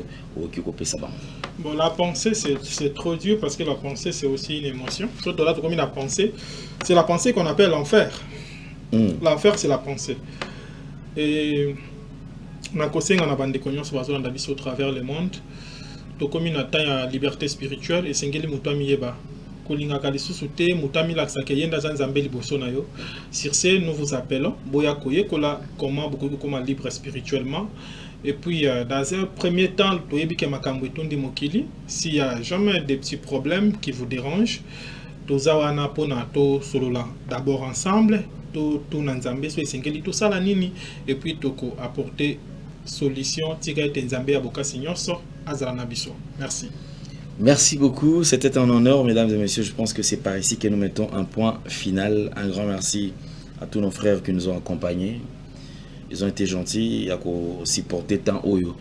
ça va. Bon, la pensée, c'est trop dur parce que la pensée, c'est aussi une émotion. Surtout là, comme la pensée, c'est la pensée qu'on appelle l'enfer. L'enfer, c'est la pensée. Et on a au travers le monde. Donc, comme il a la liberté spirituelle, et c'est sur ce, nous vous appelons comment beaucoup libre spirituellement. Et puis, dans un premier temps, s'il y a jamais des petits problèmes qui vous dérangent, d'abord ensemble, tout ça la nini, et puis apporter solution. Merci. Merci beaucoup, c'était un honneur, mesdames et messieurs. Je pense que c'est par ici que nous mettons un point final. Un grand merci à tous nos frères qui nous ont accompagnés. Ils ont été gentils, ils ont supporté tant Oyo.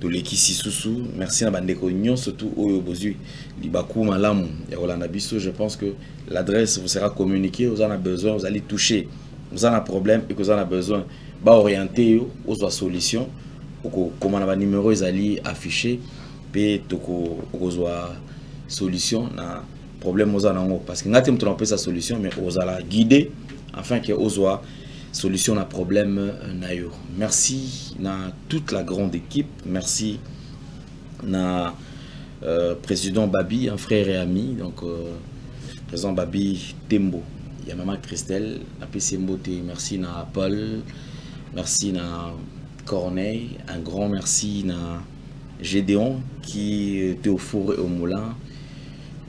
De l'équipe Sousou, merci à Bandeko Nyon, surtout Oyo Bozu, Libakou Malam, je pense que l'adresse vous sera communiquée, vous en avez besoin, vous allez toucher, vous en avez un problème et que vous en avez besoin, orienter aux solutions, comment on a numéro, ils allaient afficher. Puis solution na problème aux anango parce que n'a pas trompé sa solution mais aux la guider afin que aux solution na problème nayo. Merci na toute la grande équipe, merci na président Babi, un frère et ami, donc président Babi Tembo, il y a maman Christelle, na PC Mbote, merci na Paul, merci na Corneille, un grand merci na Gédéon qui était au four et au moulin.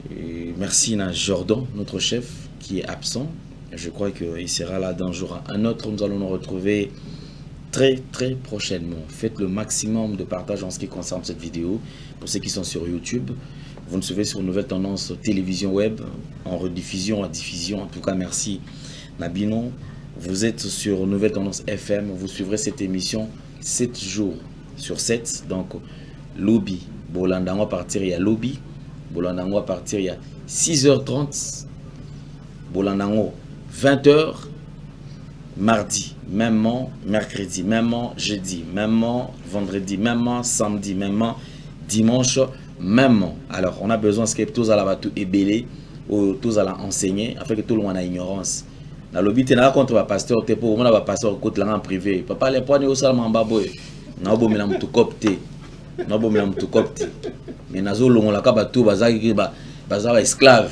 Et merci à Jordan, notre chef, qui est absent. Je crois qu'il sera là d'un jour à un autre. Nous allons nous retrouver très prochainement. Faites le maximum de partage en ce qui concerne cette vidéo. Pour ceux qui sont sur YouTube, vous nous suivez sur Nouvelle Tendance Télévision Web, en rediffusion, en diffusion. En tout cas, merci Nabino. Vous êtes sur Nouvelle Tendance FM. Vous suivrez cette émission 7 jours sur 7. Donc, lobby, Bolandango à partir il y a lobby, Bolandango à partir il y a 6h30, Bolandango 20h, mardi, même mercredi, même jeudi, même vendredi, même samedi, même dimanche, même. Alors on a besoin que tous à la tout ébélé ou tous à la enseigner afin que tout le monde a ignorance. Dans lobby tu n'as contre le pasteur, tu pour moi le pasteur côté là en privé. Papa les points au salement baboy. Na bo milam tout copté. Na bo milam tout copté. Mais nazo longo la ka ba tout bazaki bazar esclave.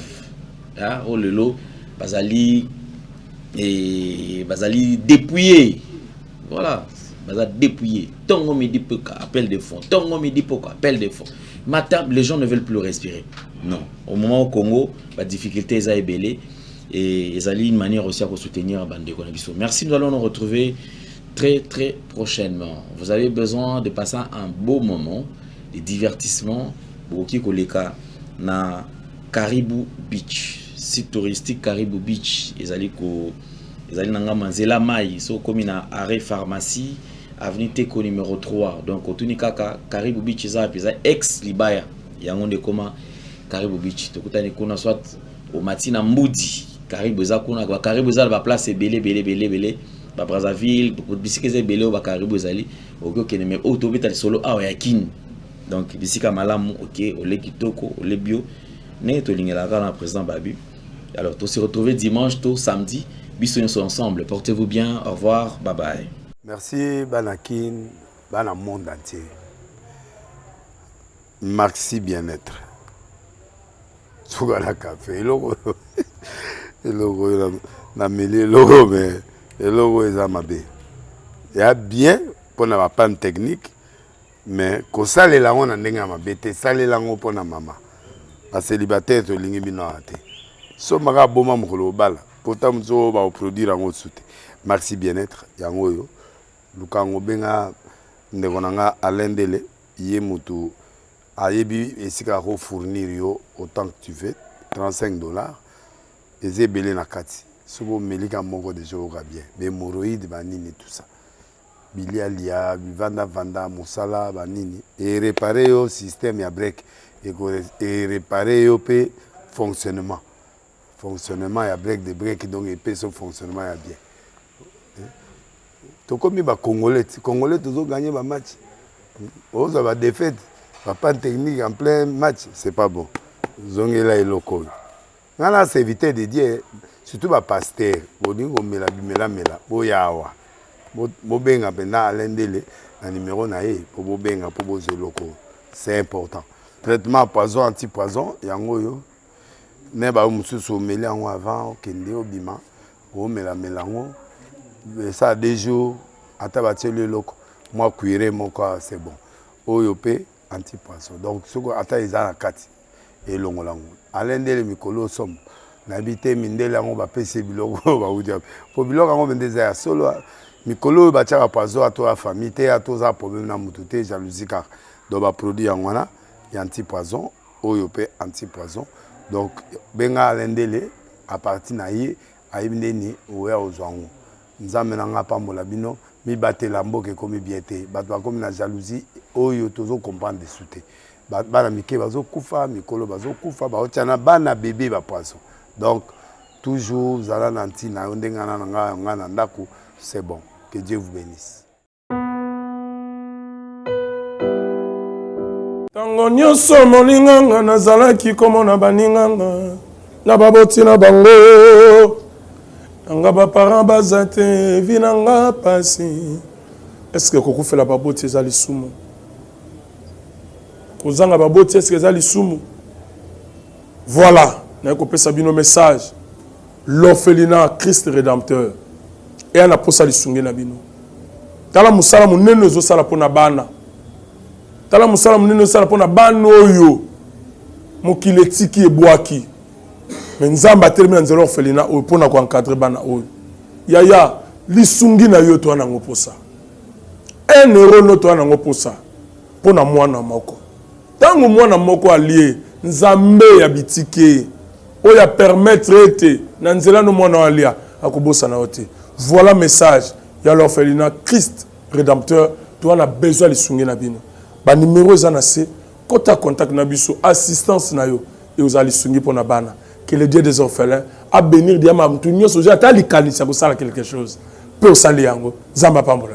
Hein, oh lelo bazali et bazali dépouillé. Voilà, bazali dépouillé. Tongo midi peu appel de fonds. Tongo midi pourquoi appel de fonds. Matin, les gens ne veulent plus respirer. Non. Au moment au Congo, la difficulté est ébélée. Et ils ont une manière aussi à soutenir Bandeko Nabiso. Merci, nous allons nous retrouver très prochainement. Vous avez besoin de passer un beau moment de divertissement. Boki Koleka na Caribou Beach, site touristique Caribou Beach. Ils allaient dans Manzela Mai, so comme na arrêt pharmacie, avenue Teko numéro 3. Donc au Tunikaka Caribou Beach ça ex Libaya. Yango de comment Caribou Beach. Tokutani kuna soit au matin Mboudi. Caribou za kuna ba Caribou za ba place belé ba Brazzaville pour bisikeze belé ba Caribou zali oko keneme autobita solo awa yakini. Donc bisika malamu OK ole kitoko ole bio ne to lingela na président Babi. Alors on se retrouver dimanche to samedi biso nyonso ensemble. Portez-vous bien, au revoir, bye bye. Merci Banakin, bana monde entier. Merci bien-être. Sougala café logo na mêlé logo mais le logo est amabé. Il y a bien pour na panne technique mais ko sale la on ndenga mabete sale la ngo pour na mama. Ba célibataire to lingi bino ate. So maka boma mukolo bala pourtant mzo ba produire ngo soute. Merci bien-être yango yo. Lukango benga ndeko nanga alendele ye mutu ayebi esika ko fournir yo autant que tu veux $35 et belé na kati sobo melika moko de joga bien des hémorroïdes banini tout ça bilia lia bivanda vanda musala banini et réparer au système ya break et réparer le fonctionnement. Fonctionnement, il y a break de break, donc il son fonctionnement est bien. Donc comme les Congolais, tous ont gagné le match. Ils ont défaite. Pas de technique en plein match, c'est pas bon. Ils ont là et locaux. Là, c'est éviter de dire, surtout les pasteurs, ils ont mis la mela, boyawa. Bobenga pendant Alendele, le numéro naïe pour bobenga pour boser locaux. C'est important. Traitement poison, anti-poison, yango. Ne ba mususu meli yango avant kende obima o mela melango ça des jours ata bateli loko moi cuire mon quoi c'est bon oyo pe anti-poison donc soko ata ezala kati et longolango alendele mikolo somme n'habité mindele yango ba pese biloko ba udia po biloko yango bendeza ya solo mikolo ba tchaka poison ato la famille te ato za problème na mututé jalousie car do ba produit yango na ya anti-poison oyo pe anti-poison. Donc, benga alendele à partir naïe aïbneni oué ozwango. Nous amenons pambola bino mi batela mboke comme biété. Batwa comme na jalousie oyo tozo comprendre desouté. Bana mike bazo kufa mikolo bazo kufa ba otiana bana bébé ba poisson. Donc toujours zala nanti na ndenga na nga na ndako c'est bon. Que Dieu vous bénisse. Tango nyonso molinganga nazalaki komona baninganga na baboti na bango nanga baparent baza te vi nanga pasi. Est-ce que kokufela baboti eza lisumu? Kozanga baboti est-ce que eza lisumu? Voilà, na kopesa bino message. L'orphelinat Christ rédempteur et ana posa lisunge na bino. Tala musala munene ezosala pona bana. Tala musala munene sala pona bano oyo mokile tiki ebwaki mais nzamba termina nzelo orphelina oyo pona ko encadrer bana oyo yaya lisungi na yo to anango posa 1 euro no to anango posa pona mwana moko tango mwana moko alie nzambe ya bitike oya permettre ete na nzela no mwana alia akobosa na ote. Voilà message ya l'orphelinat Christ rédempteur to ana besoin lisungi na bino. Ba numéro ezana se kota contact na biso assistance na yo et aux alisungi pour na bana que le Dieu des orphelins a bénir diama mtu nyoso ja ta likanisa ko sala quelque chose peut sali yango zamba pambola.